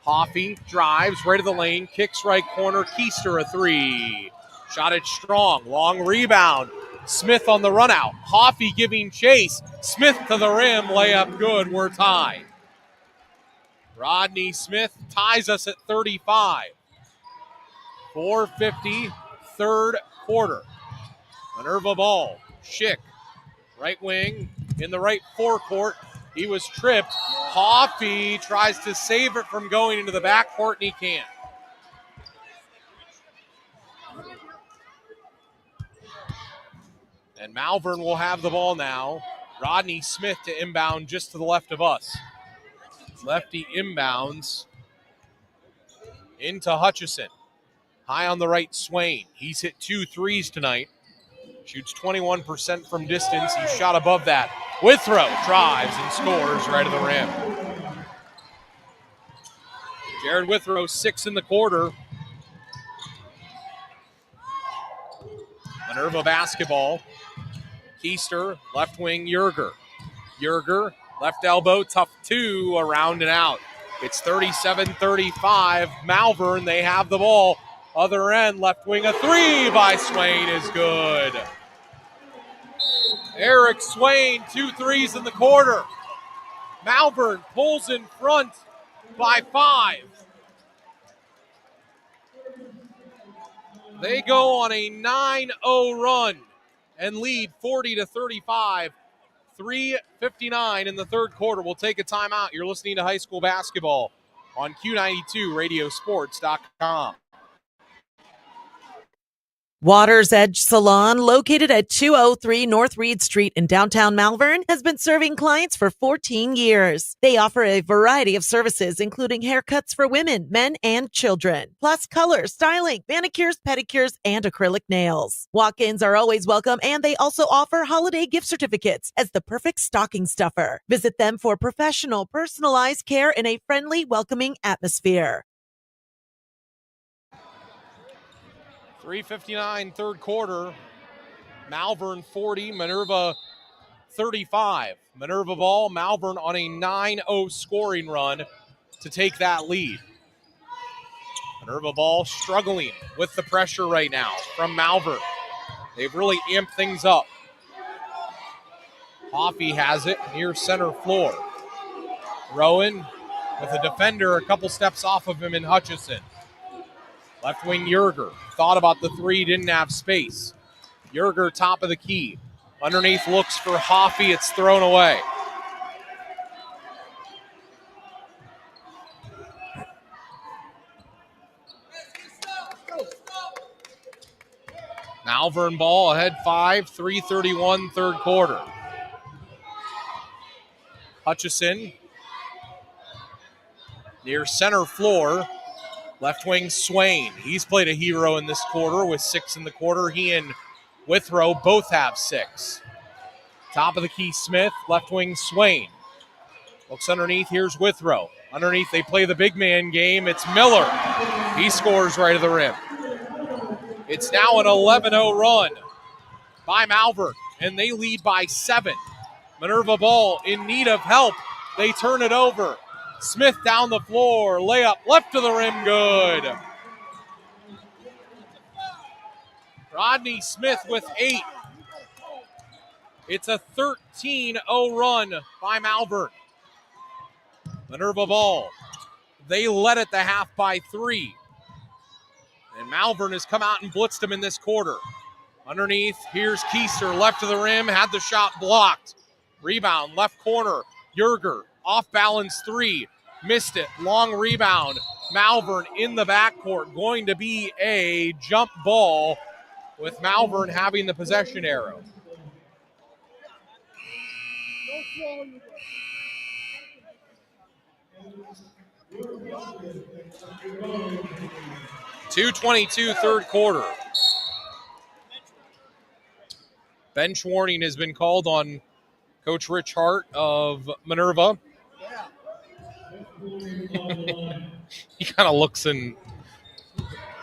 Hoffey drives right to the lane, kicks right corner, Keister a three. Shot it strong, long rebound. Smith on the run out. Hoffey giving chase. Smith to the rim, layup good, we're tied. Rodney Smith ties us at 35. 4:50, third quarter. Minerva ball, Schick, right wing, in the right forecourt. He was tripped. Hoffey tries to save it from going into the backcourt, and he can't. And Malvern will have the ball now. Rodney Smith to inbound just to the left of us. Lefty inbounds into Hutchison. High on the right, Swain. He's hit 2 threes tonight. Shoots 21% from distance. He shot above that. Withrow drives and scores right at the rim. Jared Withrow, 6 in the quarter. Minerva basketball. Keister, left wing, Yerger. Yerger, left elbow, tough two, around and out. It's 37-35. Malvern, they have the ball. Other end, left wing, a three by Swain is good. Eric Swain, 2 threes in the quarter. Malvern pulls in front by 5. They go on a 9-0 run and lead 40-35. 3:59 in the third quarter. We'll take a timeout. You're listening to high school basketball on Q92 Radiosports.com. Water's Edge Salon, located at 203 North Reed Street in downtown Malvern, has been serving clients for 14 years. They offer a variety of services, including haircuts for women, men, and children, plus color, styling, manicures, pedicures, and acrylic nails. Walk-ins are always welcome, and they also offer holiday gift certificates as the perfect stocking stuffer. Visit them for professional, personalized care in a friendly, welcoming atmosphere. 3:59 third quarter. Malvern 40, Minerva 35. Minerva ball, Malvern on a 9-0 scoring run to take that lead. Minerva ball struggling with the pressure right now from Malvern. They've really amped things up. Hoffey has it near center floor. Rowan with a defender a couple steps off of him in Hutchison. Left wing Yerger. Thought about the three, didn't have space. Yerger top of the key. Underneath looks for Hoffey. It's thrown away. Malvern ball ahead 5, 3:31 third quarter. Hutchison near center floor. Left wing Swain. He's played a hero in this quarter with 6 in the quarter. He and Withrow both have 6. Top of the key Smith. Left wing Swain. Looks underneath. Here's Withrow. Underneath they play the big man game. It's Miller. He scores right at the rim. It's now an 11-0 run by Malvern, and they lead by 7. Minerva ball in need of help. They turn it over. Smith down the floor, layup left to the rim, good. Rodney Smith with 8. It's a 13-0 run by Malvern. Minerva ball. They led at the half by 3. And Malvern has come out and blitzed him in this quarter. Underneath, here's Keister, left to the rim, had the shot blocked. Rebound, left corner, Yerger, off balance 3. Missed it. Long rebound. Malvern in the backcourt. Going to be a jump ball with Malvern having the possession arrow. .222 third quarter. Bench warning has been called on Coach Rich Hart of Minerva. He kind of looks and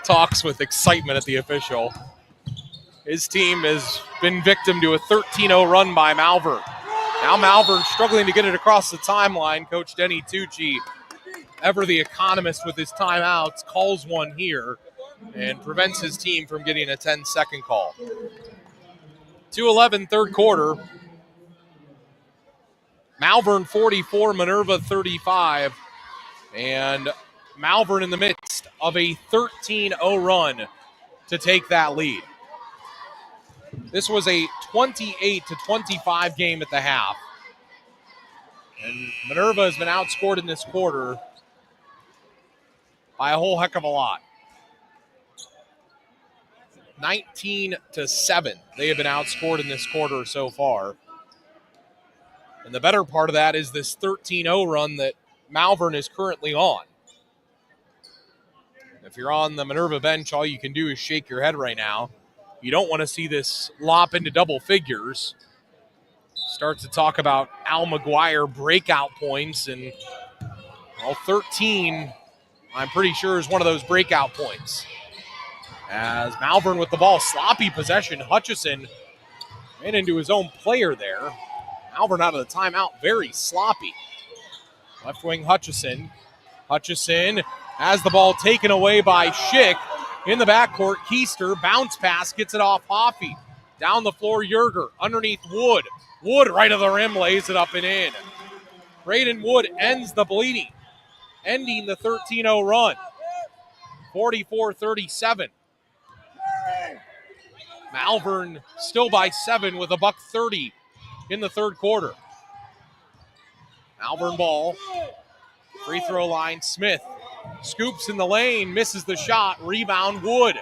talks with excitement at the official. His team has been victim to a 13-0 run by Malvern. Now Malvern struggling to get it across the timeline. Coach Denny Tucci, ever the economist with his timeouts, calls one here and prevents his team from getting a 10-second call. 2:11 third quarter. Malvern 44, Minerva 35. And Malvern in the midst of a 13-0 run to take that lead. This was a 28-25 game at the half. And Minerva has been outscored in this quarter by a whole heck of a lot. 19-7. They have been outscored in this quarter so far. And the better part of that is this 13-0 run that Malvern is currently on. If you're on the Minerva bench, all you can do is shake your head right now. You don't want to see this lop into double figures. Start to talk about Al McGuire breakout points, and 13, I'm pretty sure, is one of those breakout points. As Malvern with the ball, sloppy possession. Hutchison ran into his own player there. Malvern out of the timeout, very sloppy. Left wing Hutchison. Hutchison has the ball taken away by Schick. In the backcourt, Keister, bounce pass, gets it off Hoffey. Down the floor, Yerger, underneath Wood. Wood right of the rim, lays it up and in. Braden Wood ends the bleeding, ending the 13-0 run. 44-37. Malvern still by 7 with $1:30 in the third quarter. Malvern ball. Free throw line, Smith. Scoops in the lane, misses the shot. Rebound, Wood.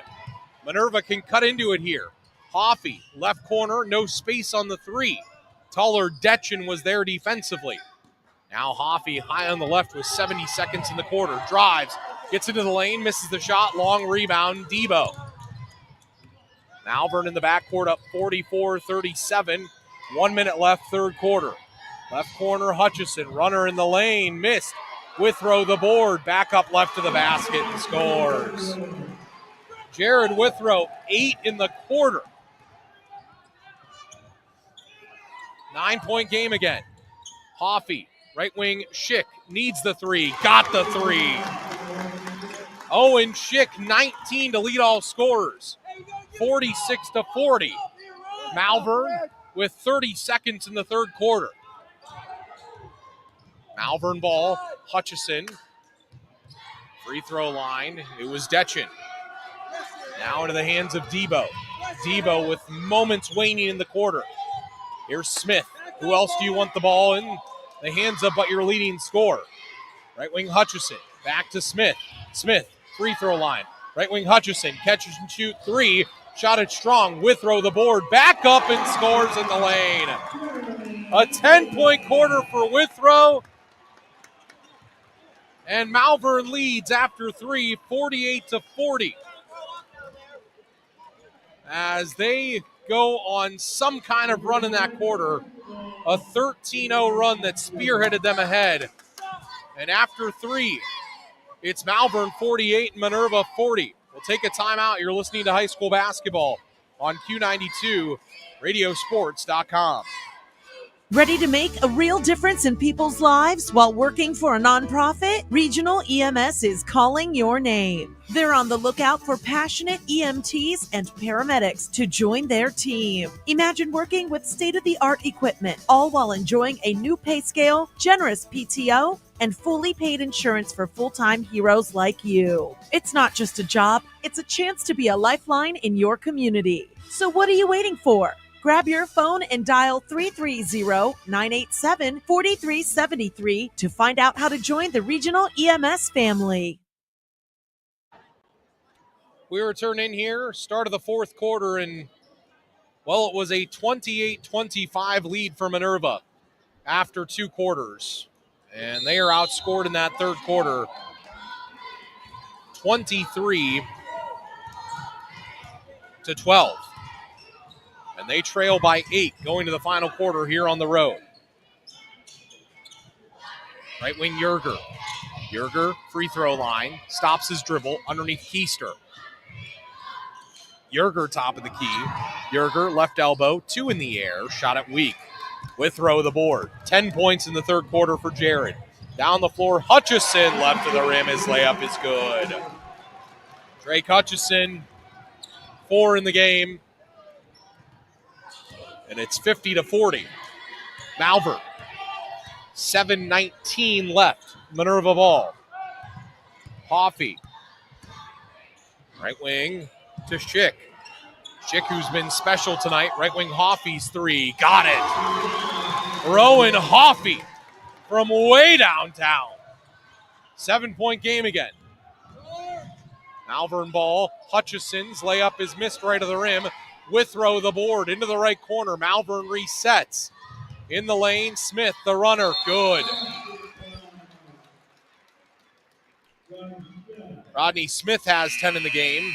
Minerva can cut into it here. Hoffey, left corner, no space on the three. Taller Detchen was there defensively. Now Hoffey high on the left with 70 seconds in the quarter. Drives, gets into the lane, misses the shot. Long rebound, Debo. Malvern in the backcourt up 44-37. 1 minute left, third quarter. Left corner, Hutchison. Runner in the lane, missed. Withrow the board, back up left to the basket and scores. Jared Withrow, 8 in the quarter. 9-point game again. Hoffey, right wing, Schick needs the three, got the three. Owen Schick, 19 to lead all scorers. 46-40. Malvern with 30 seconds in the third quarter. Malvern ball, Hutchison. Free throw line, it was Detchen. Now into the hands of Debo. Debo with moments waning in the quarter. Here's Smith. Who else do you want the ball in the hands of but your leading scorer? Right wing Hutchison, back to Smith. Smith, free throw line. Right wing Hutchison, catches and shoot three. Shot it strong, Withrow the board, back up and scores in the lane. A 10-point quarter for Withrow. And Malvern leads after three, 48-40. As they go on some kind of run in that quarter, a 13-0 run that spearheaded them ahead. And after three, it's Malvern 48 and Minerva 40. We'll take a timeout. You're listening to high school basketball on Q92, Radiosports.com. Ready to make a real difference in people's lives while working for a nonprofit? Regional EMS is calling your name. They're on the lookout for passionate EMTs and paramedics to join their team. Imagine working with state-of-the-art equipment, all while enjoying a new pay scale, generous PTO, and fully paid insurance for full-time heroes like you. It's not just a job, it's a chance to be a lifeline in your community. So what are you waiting for? Grab your phone and dial 330-987-4373 to find out how to join the Regional EMS family. We return in here, start of the fourth quarter, and, well, it was a 28-25 lead for Minerva after 2 quarters. And they are outscored in that third quarter 23-12. And they trail by 8 going to the final quarter here on the road. Right wing Yerger. Yerger, free throw line, stops his dribble underneath Keister. Yerger, top of the key. Yerger, left elbow, 2 in the air, shot it weak. Withrow the board. 10 points in the third quarter for Jared. Down the floor, Hutchison, left of the rim. His layup is good. Drake Hutchison, 4 in the game. And it's 50-40. Malvern, 7:19 left. Minerva ball. Hoffey. Right wing to Schick. Schick, who's been special tonight. Right wing Hoffey's 3. Got it. Rowan Hoffey from way downtown. 7-point game again. Malvern ball. Hutchison's layup is missed right of the rim. Withrow the board into the right corner. Malvern resets. In the lane, Smith, the runner. Good. Rodney Smith has 10 in the game.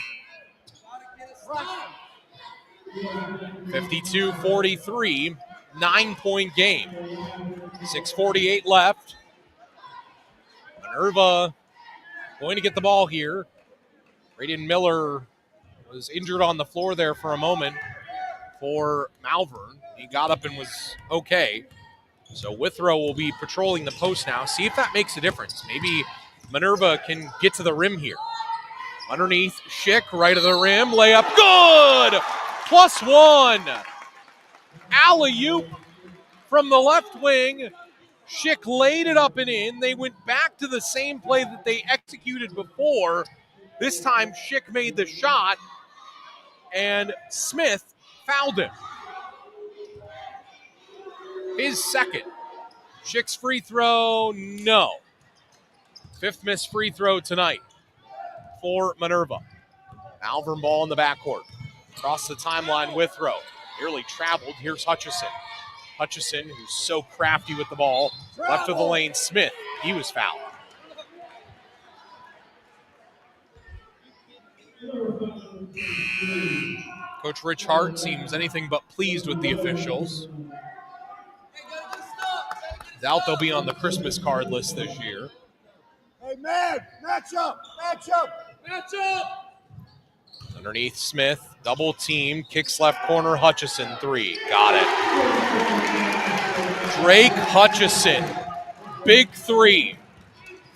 52-43, 9-point game. 6:48 left. Minerva going to get the ball here. Braden Miller was injured on the floor there for a moment for Malvern. He got up and was okay. So Withrow will be patrolling the post now. See if that makes a difference. Maybe Minerva can get to the rim here. Underneath, Schick, right of the rim. Layup, good! +1. Alley-oop from the left wing. Schick laid it up and in. They went back to the same play that they executed before. This time, Schick made the shot, and Smith fouled him. His second. Schick's free throw, no. 5th missed free throw tonight for Minerva. Malvern ball in the backcourt. Across the timeline, Withrow. Nearly traveled. Here's Hutchison. Hutchison, who's so crafty with the ball. Left of the lane, Smith. He was fouled. Coach Rich Hart seems anything but pleased with the officials. Doubt they'll be on the Christmas card list this year. Hey, man, match up. Underneath Smith, double team, kicks left corner, Hutchison, 3. Got it. Drake Hutchison, big 3.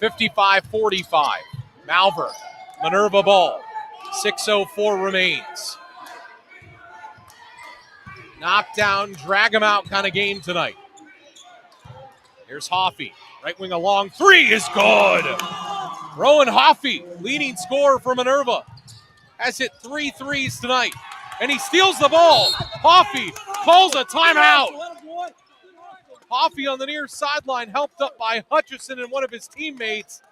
55-45. Malvern, Minerva ball. 6:04 remains. Knockdown, drag him out kind of game tonight. Here's Hoffey. Right wing a long 3 is good. Rowan Hoffey, leading scorer for Minerva, has hit 3 threes tonight. And he steals the ball. Hoffey calls a timeout. Hoffey on the near sideline, helped up by Hutchison and one of his teammates.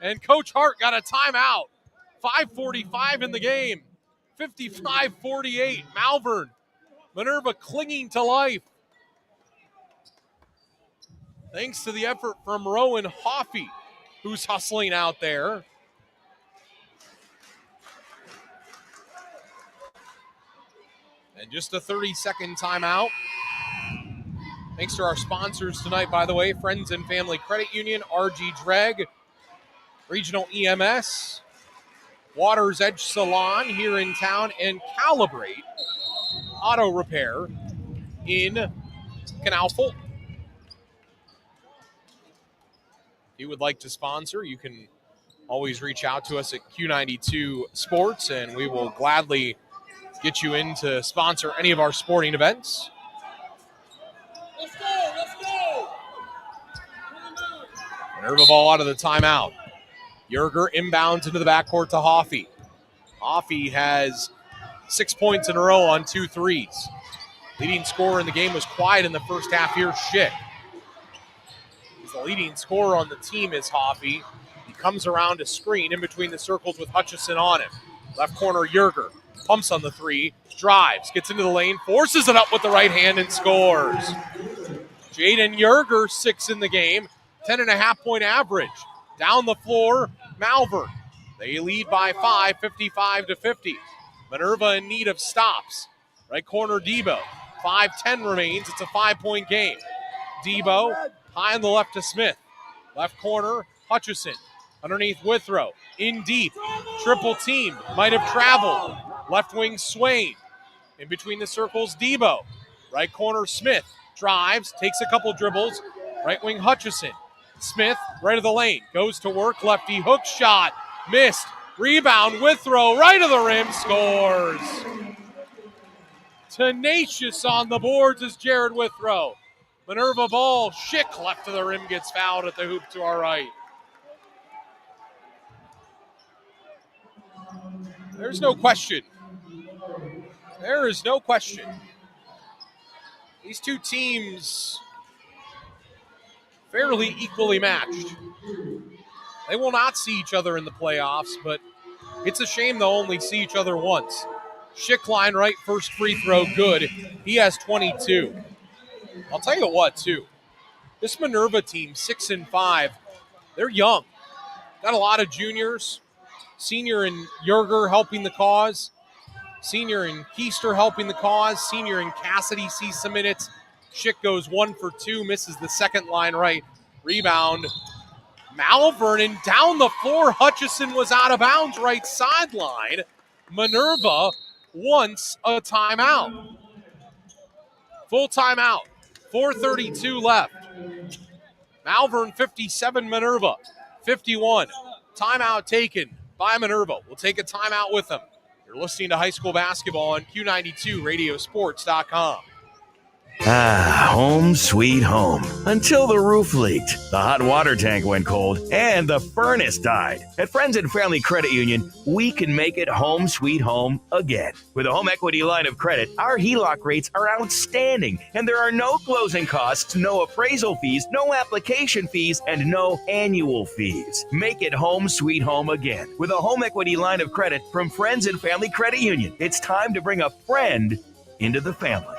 And Coach Hart got a timeout. 5:45 in the game. 55-48. Malvern. Minerva clinging to life. Thanks to the effort from Rowan Hoffey, who's hustling out there. And just a 30-second timeout. Thanks to our sponsors tonight, by the way, Friends and Family Credit Union, RG Dreg, Regional EMS, Water's Edge Salon here in town, and Calibrate Auto Repair in Canal Fulton. If you would like to sponsor, you can always reach out to us at Q92 Sports, and we will gladly get you in to sponsor any of our sporting events. Let's go! Minerva ball out of the timeout. Yerger inbounds into the backcourt to Hoffey. Hoffey has 6 points in a row on 2 threes. Leading scorer in the game was quiet in the first half. Here's Schick. He's the leading scorer on the team is Hoffey. He comes around a screen in between the circles with Hutchison on him. Left corner, Yerger. Pumps on the three, drives, gets into the lane, forces it up with the right hand and scores. Jaden Yerger, 6 in the game, 10.5-point average. Down the floor, Malvern. They lead by 5, 55-50. Minerva in need of stops. Right corner, Debo. 5:10 remains. It's a 5-point game. Debo, high on the left to Smith. Left corner, Hutchison. Underneath Withrow. In deep. Triple team. Might have traveled. Left wing, Swain. In between the circles, Debo. Right corner, Smith. Drives, takes a couple dribbles. Right wing, Hutchison. Smith, right of the lane. Goes to work. Lefty hook shot. Missed. Rebound, Withrow. Right of the rim. Scores. Tenacious on the boards is Jared Withrow. Minerva ball. Schick left of the rim, gets fouled at the hoop to our right. There's no question. There is no question. These two teams fairly equally matched. They will not see each other in the playoffs, but it's a shame they'll only see each other once. Schick line right, first free throw, good. He has 22. I'll tell you what, too. This Minerva team, 6-5, they're young. Got a lot of juniors. Senior in Yerger helping the cause. Senior in Keister helping the cause. Senior in Cassidy sees some minutes. Schick goes 1 for 2, misses the second line right. Rebound. Malvern, and down the floor, Hutchison was out of bounds right sideline. Minerva wants a timeout. Full timeout. 4:32 left. Malvern 57, Minerva 51. Timeout taken by Minerva. We'll take a timeout with them. You're listening to high school basketball on Q92 Radiosports.com. Home sweet home. Until the roof leaked, the hot water tank went cold, and the furnace died. At Friends and Family Credit Union, we can make it home sweet home again. With a home equity line of credit, our HELOC rates are outstanding, and there are no closing costs, no appraisal fees, no application fees, and no annual fees. Make it home sweet home again with a home equity line of credit from Friends and Family Credit Union. It's time to bring a friend into the family.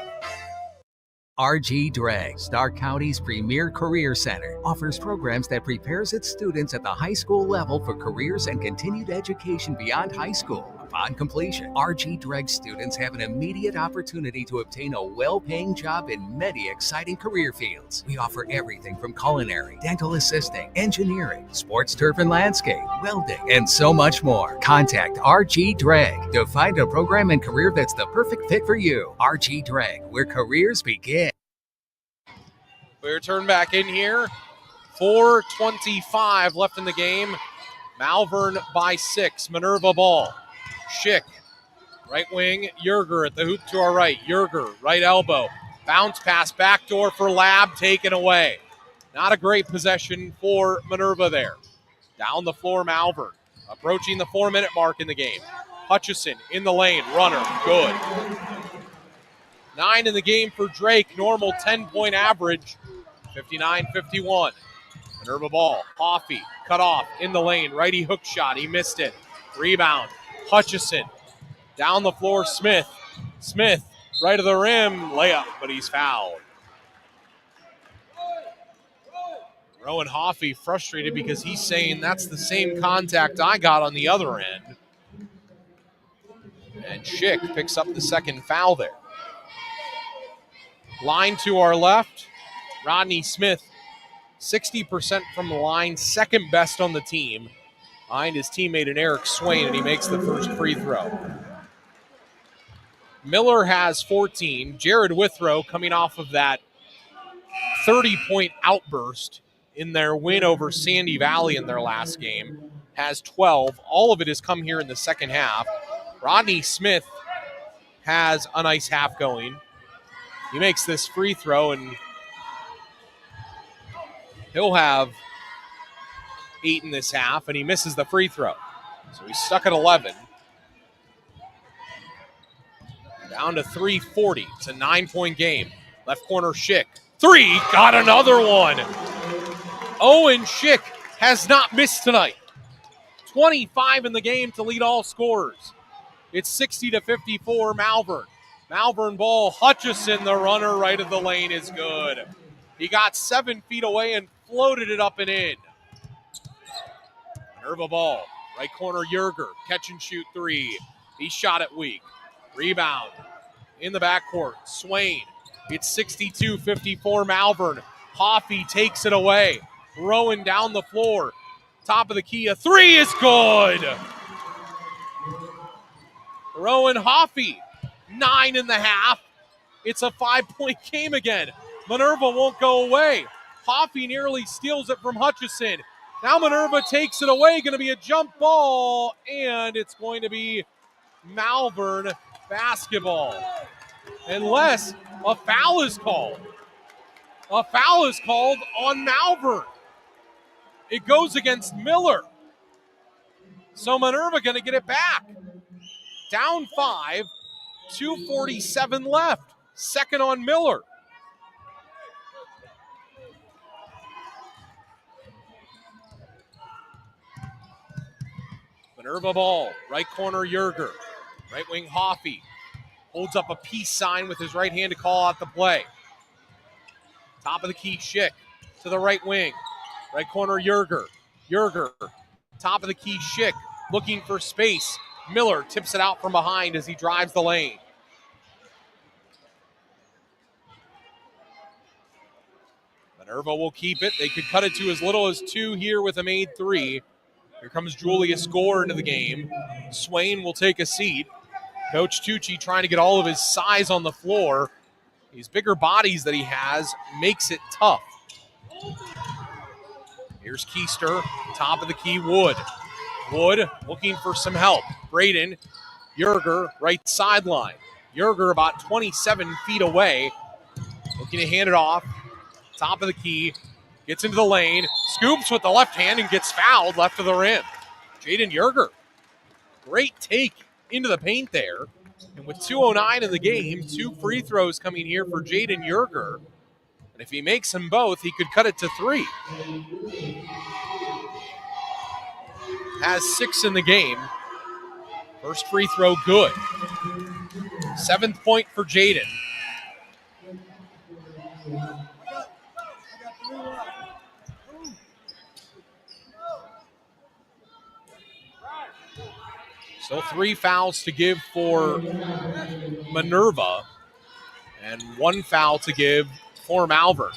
RG Drag, Stark County's premier career center, offers programs that prepares its students at the high school level for careers and continued education beyond high school. Upon completion, RG Drag students have an immediate opportunity to obtain a well-paying job in many exciting career fields. We offer everything from culinary, dental assisting, engineering, sports turf and landscape, welding, and so much more. Contact RG Drag to find a program and career that's the perfect fit for you. RG Drag, where careers begin. We return back in here. 4:25 left in the game. Malvern by 6. Minerva ball. Schick. Right wing, Yerger at the hoop to our right. Yerger, right elbow. Bounce pass, backdoor for Lab, taken away. Not a great possession for Minerva there. Down the floor, Malvern. Approaching the 4-minute mark in the game. Hutchison in the lane. Runner, good. 9 in the game for Drake. Normal 10-point average. 59-51. Minerva ball. Hoffey cut off in the lane. Righty hook shot. He missed it. Rebound. Hutchison. Down the floor, Smith. Smith, right of the rim. Layup, but he's fouled. Rowan Hoffey frustrated because he's saying that's the same contact I got on the other end. And Schick picks up the second foul there. Line to our left. Rodney Smith, 60% from the line, second best on the team. Behind his teammate and Eric Swain, and he makes the first free throw. Miller has 14. Jared Withrow, coming off of that 30-point outburst in their win over Sandy Valley in their last game, has 12. All of it has come here in the second half. Rodney Smith has a nice half going. He makes this free throw, and he'll have 8 in this half, and he misses the free throw. So he's stuck at 11. Down to 3:40. It's a 9-point game. Left corner, Schick. 3, got another one. Owen Schick has not missed tonight. 25 in the game to lead all scorers. It's 60-54 Malvern. Malvern ball, Hutchison, the runner right of the lane, is good. He got 7 feet away and floated it up and in. Minerva ball, right corner Yerger, catch and shoot 3. He shot it weak. Rebound in the backcourt, Swain. It's 62-54 Malvern. Hoffey takes it away. Rowan down the floor. Top of the key, a 3 is good. Rowan Hoffey, 9.5. It's a 5-point game again. Minerva won't go away. Hoffey nearly steals it from Hutchison. Now Minerva takes it away. Going to be a jump ball, and it's going to be Malvern basketball. Unless a foul is called. A foul is called on Malvern. It goes against Miller. So Minerva going to get it back. Down 5, 2:47 left. Second on Miller. Minerva ball, right corner Yerger. Right wing Hoffey holds up a peace sign with his right hand to call out the play. Top of the key, Schick to the right wing. Right corner Yerger. Yerger, top of the key, Schick looking for space. Miller tips it out from behind as he drives the lane. Minerva will keep it. They could cut it to as little as 2 here with a made 3. Here comes Julius Gore into the game. Swain will take a seat. Coach Tucci trying to get all of his size on the floor. These bigger bodies that he has makes it tough. Here's Keister, top of the key, Wood. Wood looking for some help. Braden, Yerger, right sideline. Yerger about 27 feet away. Looking to hand it off. Top of the key. Gets into the lane. Scoops with the left hand and gets fouled left of the rim. Jaden Yerger. Great take into the paint there. And with 2:09 in the game, 2 free throws coming here for Jaden Yerger. And if he makes them both, he could cut it to 3. Has 6 in the game. First free throw good. 7th point for Jaden. Still 3 fouls to give for Minerva and 1 foul to give for Malvern.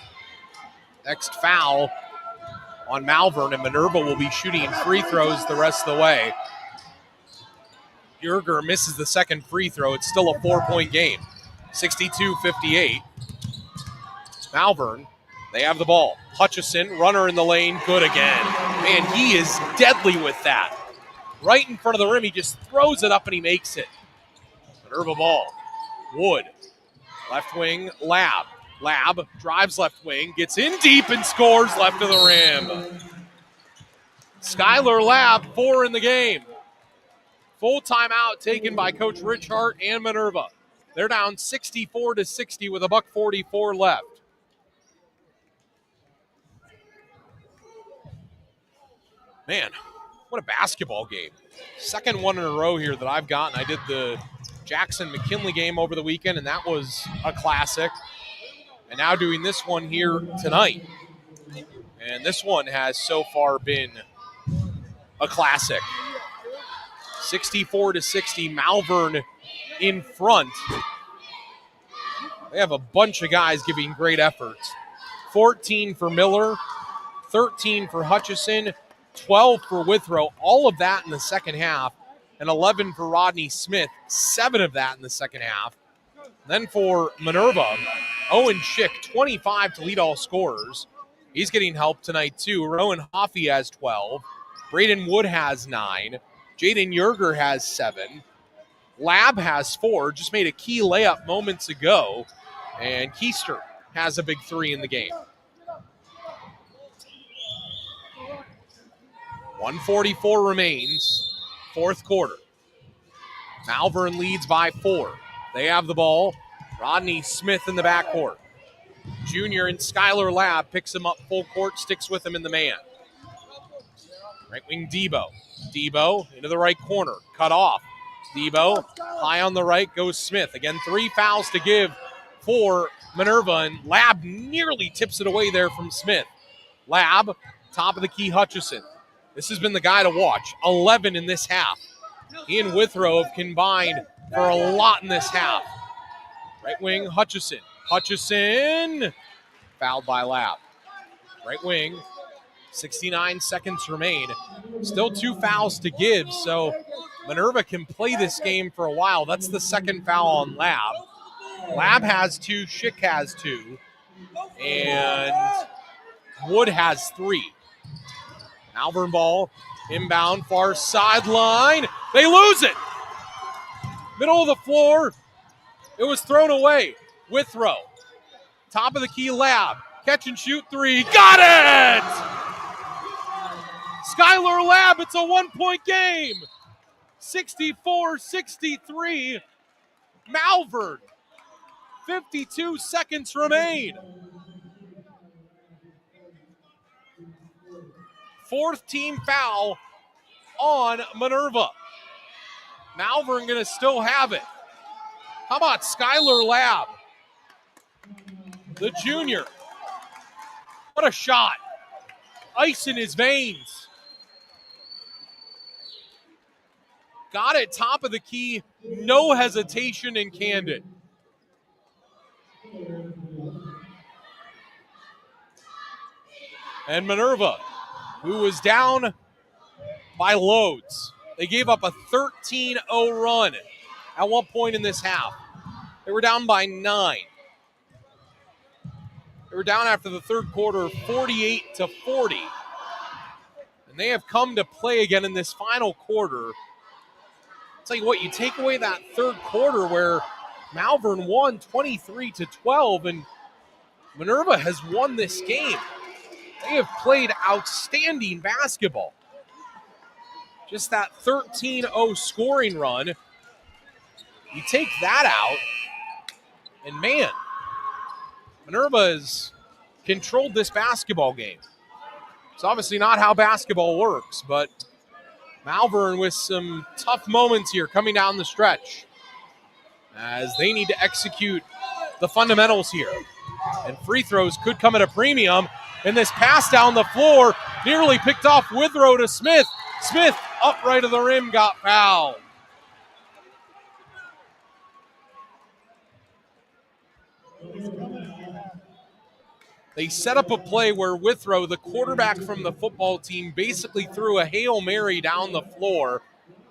Next foul on Malvern, and Minerva will be shooting free throws the rest of the way. Yerger misses the second free throw. It's still a 4-point game. 62-58. Malvern, they have the ball. Hutchison, runner in the lane, good again. Man, he is deadly with that. Right in front of the rim, he just throws it up and he makes it. Minerva ball. Wood, left wing, Lab. Lab drives left wing, gets in deep and scores left of the rim. Skylar Lab, 4 in the game. Full timeout taken by Coach Rich Hart and Minerva. They're down 64-60 with $1:44 left. Man, what a basketball game. Second one in a row here that I've gotten. I did the Jackson-McKinley game over the weekend, and that was a classic. And now doing this one here tonight. And this one has so far been a classic. 64-60, Malvern in front. They have a bunch of guys giving great efforts. 14 for Miller, 13 for Hutchison, 12 for Withrow, all of that in the second half, and 11 for Rodney Smith, 7 of that in the second half. Then for Minerva, Owen Schick, 25 to lead all scorers. He's getting help tonight too. Rowan Hoffey has 12. Braden Wood has 9. Jaden Yerger has 7. Lab has 4, just made a key layup moments ago. And Keister has a big 3 in the game. 1:44 remains, fourth quarter. Malvern leads by 4. They have the ball. Rodney Smith in the backcourt. Junior and Skylar Lab picks him up full court, sticks with him in the man. Right wing Debo. Debo into the right corner, cut off. Debo, high on the right goes Smith. Again, 3 fouls to give for Minerva, and Lab nearly tips it away there from Smith. Lab, top of the key, Hutchison. This has been the guy to watch. 11 in this half. He and Withrow have combined for a lot in this half. Right wing, Hutchison. Hutchison, fouled by Lab. Right wing, 69 seconds remain. Still 2 fouls to give, so Minerva can play this game for a while. That's the second foul on Lab. Lab has 2, Schick has 2, and Wood has 3. Malvern ball, inbound, far sideline. They lose it. Middle of the floor. It was thrown away. Withrow. Top of the key, Lab. Catch and shoot 3. Got it! Skylar Lab, it's a 1-point game. 64-63. Malvern. 52 seconds remain. 4th team foul on Minerva. Malvern going to still have it. How about Skylar Lab, the junior? What a shot. Ice in his veins. Got it top of the key. No hesitation and canned it. And Minerva, who was down by loads. They gave up a 13-0 run at one point in this half. They were down by 9. They were down after the third quarter, 48-40. And they have come to play again in this final quarter. I'll tell you what, you take away that third quarter where Malvern won 23-12, and Minerva has won this game. They have played outstanding basketball. Just that 13-0 scoring run, you take that out, and man, Minerva has controlled this basketball game. It's obviously not how basketball works, but Malvern with some tough moments here coming down the stretch as they need to execute the fundamentals here. And free throws could come at a premium. And this pass down the floor nearly picked off Withrow to Smith. Smith, upright of the rim, got fouled. They set up a play where Withrow, the quarterback from the football team, basically threw a Hail Mary down the floor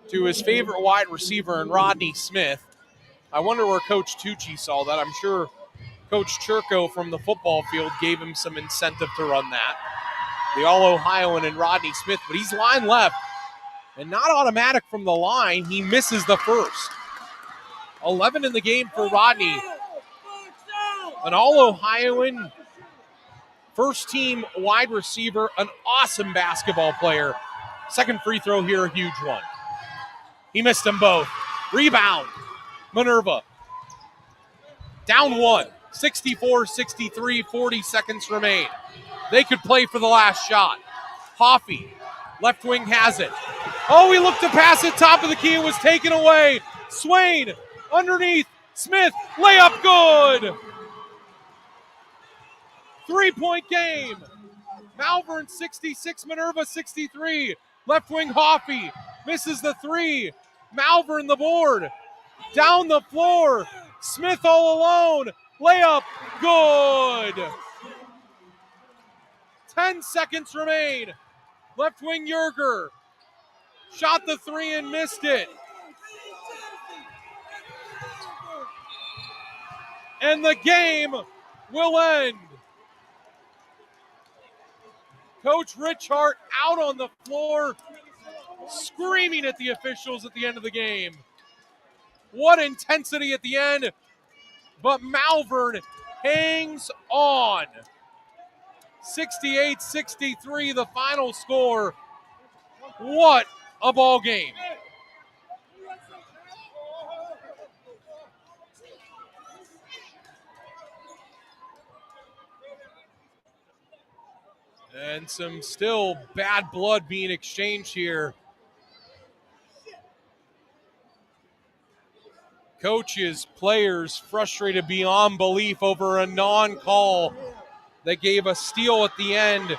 to his favorite wide receiver in Rodney Smith. I wonder where Coach Tucci saw that. I'm sure Coach Churko from the football field gave him some incentive to run that. The All-Ohioan and Rodney Smith, but he's line left. And not automatic from the line, he misses the first. 11 in the game for Rodney. An All-Ohioan, first-team wide receiver, an awesome basketball player. Second free throw here, a huge one. He missed them both. Rebound, Minerva. Down 1, 64-63, 40 seconds remain. They could play for the last shot. Hoffey, left wing has it. Oh, he looked to pass it, top of the key, it was taken away. Swain, underneath, Smith, layup good. 3-point game. Malvern 66, Minerva 63. Left wing Hoffey misses the 3. Malvern the board. Down the floor. Smith all alone. Layup good. 10 seconds remain. Left wing Yerger. Shot the 3 and missed it. And the game will end. Coach Richhart out on the floor, screaming at the officials at the end of the game. What intensity at the end, but Malvern hangs on. 68-63, the final score. What a ball game. And some still bad blood being exchanged here. Coaches, players frustrated beyond belief over a non-call that gave a steal at the end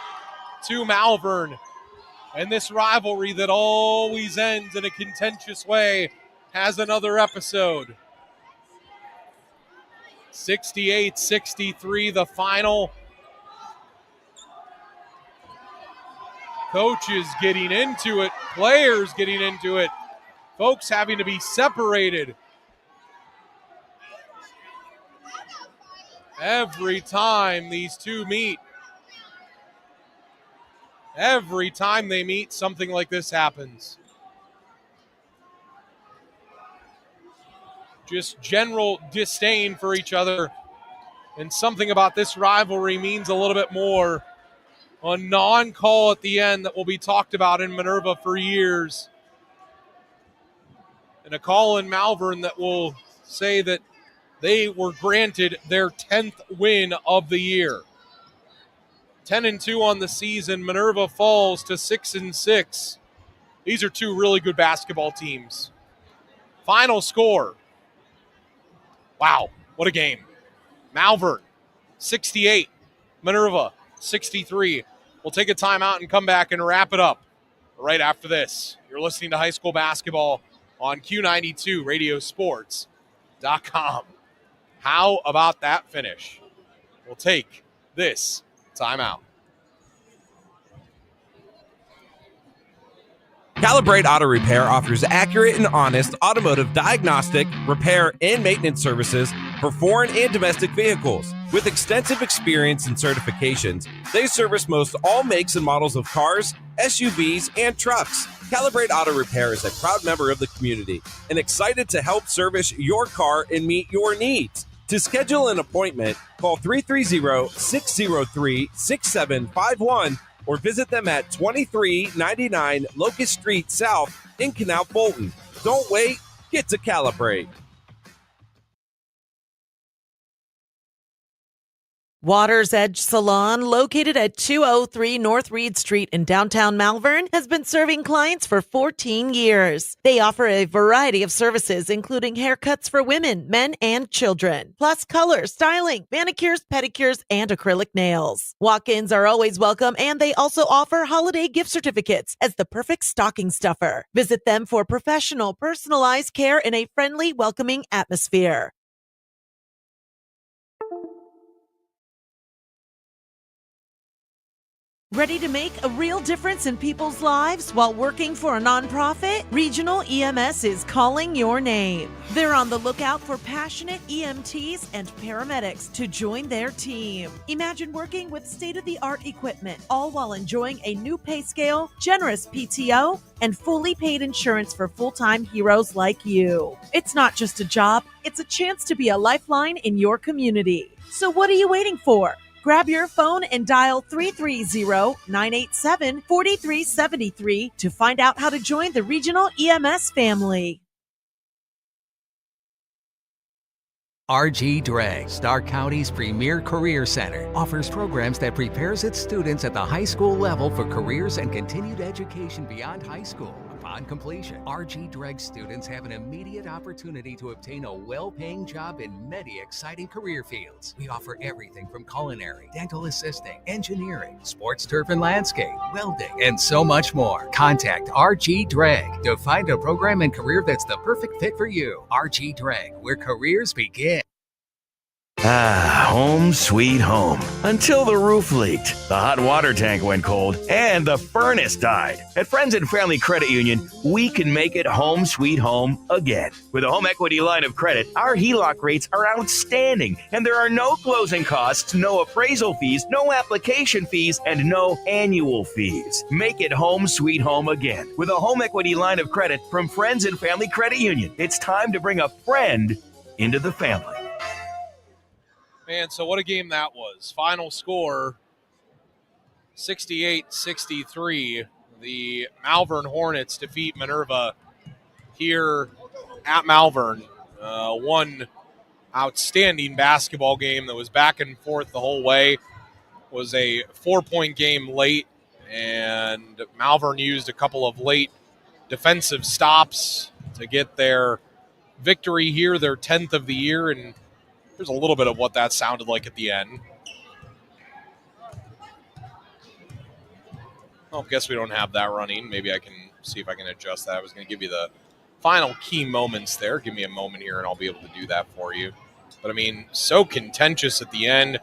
to Malvern. And this rivalry that always ends in a contentious way has another episode. 68-63, the final. Coaches getting into it, players getting into it, folks having to be separated. Every time these two meet, every time they meet, something like this happens. Just general disdain for each other. And something about this rivalry means a little bit more. A non-call at the end that will be talked about in Minerva for years. And a call in Malvern that will say that they were granted their 10th win of the year. 10-2 on the season. Minerva falls to 6-6. These are two really good basketball teams. Final score. Wow, what a game. Malvern, 68. Minerva, 63. We'll take a timeout and come back and wrap it up right after this. You're listening to high school basketball on Q92 Radiosports.com. How about that finish? We'll take this timeout. Calibrate Auto Repair offers accurate and honest automotive diagnostic, repair, and maintenance services for foreign and domestic vehicles. With extensive experience and certifications, they service most all makes and models of cars, SUVs, and trucks. Calibrate Auto Repair is a proud member of the community and excited to help service your car and meet your needs. To schedule an appointment, call 330-603-6751 or visit them at 2399 Locust Street South in Canal Fulton. Don't wait, get to Calibrate. Water's Edge Salon, located at 203 North Reed Street in downtown Malvern, has been serving clients for 14 years. They offer a variety of services, including haircuts for women, men, and children, plus color, styling, manicures, pedicures, and acrylic nails. Walk-ins are always welcome, and they also offer holiday gift certificates as the perfect stocking stuffer. Visit them for professional, personalized care in a friendly, welcoming atmosphere. Ready to make a real difference in people's lives while working for a nonprofit? Regional EMS is calling your name. They're on the lookout for passionate EMTs and paramedics to join their team. Imagine working with state-of-the-art equipment, all while enjoying a new pay scale, generous PTO, and fully paid insurance for full-time heroes like you. It's not just a job, it's a chance to be a lifeline in your community. So what are you waiting for? Grab your phone and dial 330-987-4373 to find out how to join the Regional EMS family. RG Drag, Stark County's premier career center, offers programs that prepares its students at the high school level for careers and continued education beyond high school. Upon completion, RG Drag students have an immediate opportunity to obtain a well-paying job in many exciting career fields. We offer everything from culinary, dental assisting, engineering, sports turf and landscape, welding, and so much more. Contact RG Drag to find a program and career that's the perfect fit for you. RG Drag, where careers begin. Home sweet home. Until the roof leaked, the hot water tank went cold, and the furnace died. At Friends and Family Credit Union, we can make it home sweet home again. With a home equity line of credit, our HELOC rates are outstanding, and there are no closing costs, no appraisal fees, no application fees, and no annual fees. Make it home sweet home again with a home equity line of credit from Friends and Family Credit Union. It's time to bring a friend into the family. Man, so what a game that was. Final score, 68-63. The Malvern Hornets defeat Minerva here at Malvern. One outstanding basketball game that was back and forth the whole way. Was a 4-point game late, and Malvern used a couple of late defensive stops to get their victory here, their 10th of the year, and there's a little bit of what that sounded like at the end. I guess we don't have that running. Maybe I can see if I can adjust that. I was going to give you the final key moments there. Give me a moment here, and I'll be able to do that for you. But, I mean, so contentious at the end.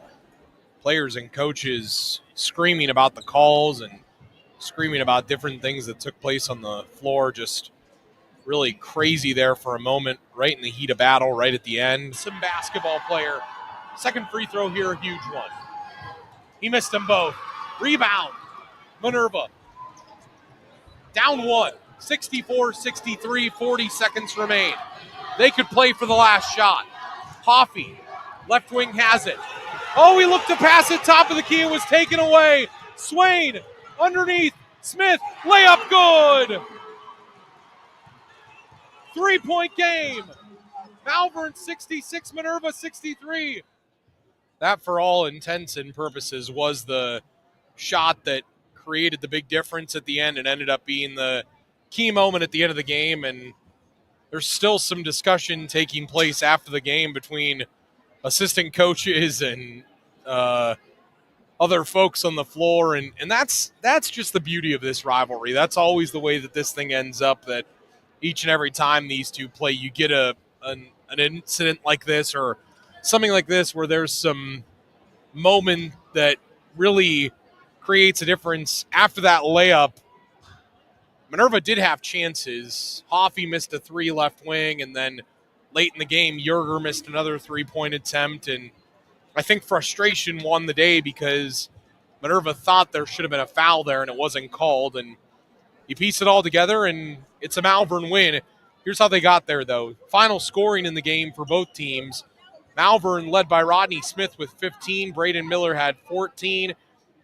Players and coaches screaming about the calls and screaming about different things that took place on the floor. Just really crazy there for a moment, right in the heat of battle, right at the end. Some basketball player. Second free throw here, a huge one. He missed them both. Rebound. Minerva. Down one. 64-63, 40 seconds remain. They could play for the last shot. Hoffey, left wing has it. Oh, he looked to pass it, top of the key, it was taken away. Swain, underneath, Smith, layup good. 3-point game. Malvern 66, Minerva 63. That, for all intents and purposes, was the shot that created the big difference at the end and ended up being the key moment at the end of the game. And there's still some discussion taking place after the game between assistant coaches and other folks on the floor. And that's just the beauty of this rivalry. That's always the way that this thing ends up, that each and every time these two play, you get an incident like this or something like this where there's some moment that really creates a difference. After that layup, Minerva did have chances. Hoffey missed a three left wing, and then late in the game, Yerger missed another three-point attempt, and I think frustration won the day because Minerva thought there should have been a foul there and it wasn't called, and you piece it all together, and it's a Malvern win. Here's how they got there, though. Final scoring in the game for both teams. Malvern led by Rodney Smith with 15. Braden Miller had 14.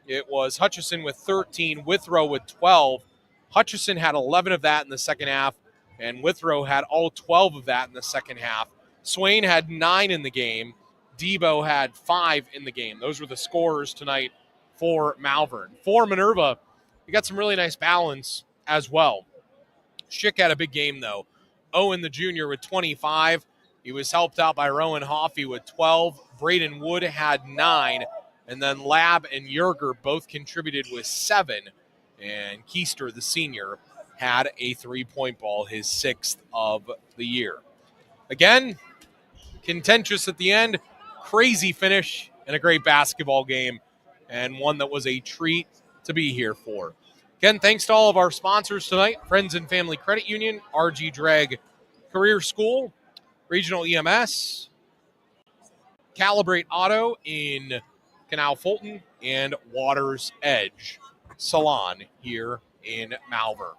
It was Hutchison with 13. Withrow with 12. Hutchison had 11 of that in the second half, and Withrow had all 12 of that in the second half. Swain had 9 in the game. Debo had 5 in the game. Those were the scorers tonight for Malvern. For Minerva, you got some really nice balance as well. Schick had a big game, though. Owen, the junior, with 25. He was helped out by Rowan Hoffey with 12. Braden Wood had 9. And then Lab and Yerger both contributed with 7. And Keister, the senior, had a three-point ball, his 6th of the year. Again, contentious at the end, crazy finish, and a great basketball game, and one that was a treat to be here for. Again, thanks to all of our sponsors tonight, Friends and Family Credit Union, RG Drag Career School, Regional EMS, Calibrate Auto in Canal Fulton, and Water's Edge Salon here in Malvern.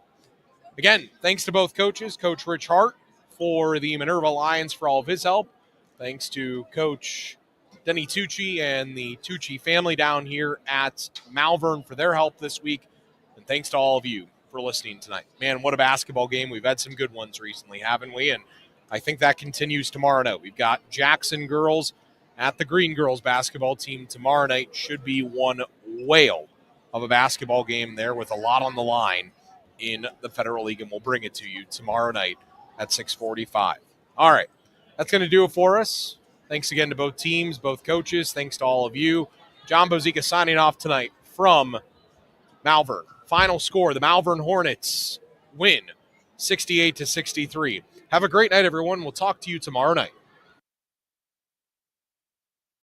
Again, thanks to both coaches, Coach Rich Hart for the Minerva Lions for all of his help. Thanks to Coach Denny Tucci and the Tucci family down here at Malvern for their help this week. And thanks to all of you for listening tonight. Man, what a basketball game. We've had some good ones recently, haven't we? And I think that continues tomorrow night. We've got Jackson girls at the Green girls basketball team tomorrow night. Should be one whale of a basketball game there with a lot on the line in the Federal League, and we'll bring it to you tomorrow night at 6:45. All right, that's going to do it for us. Thanks again to both teams, both coaches. Thanks to all of you. John Bozica signing off tonight from Malvern. Final score, the Malvern Hornets win 68-63. Have a great night, everyone. We'll talk to you tomorrow night.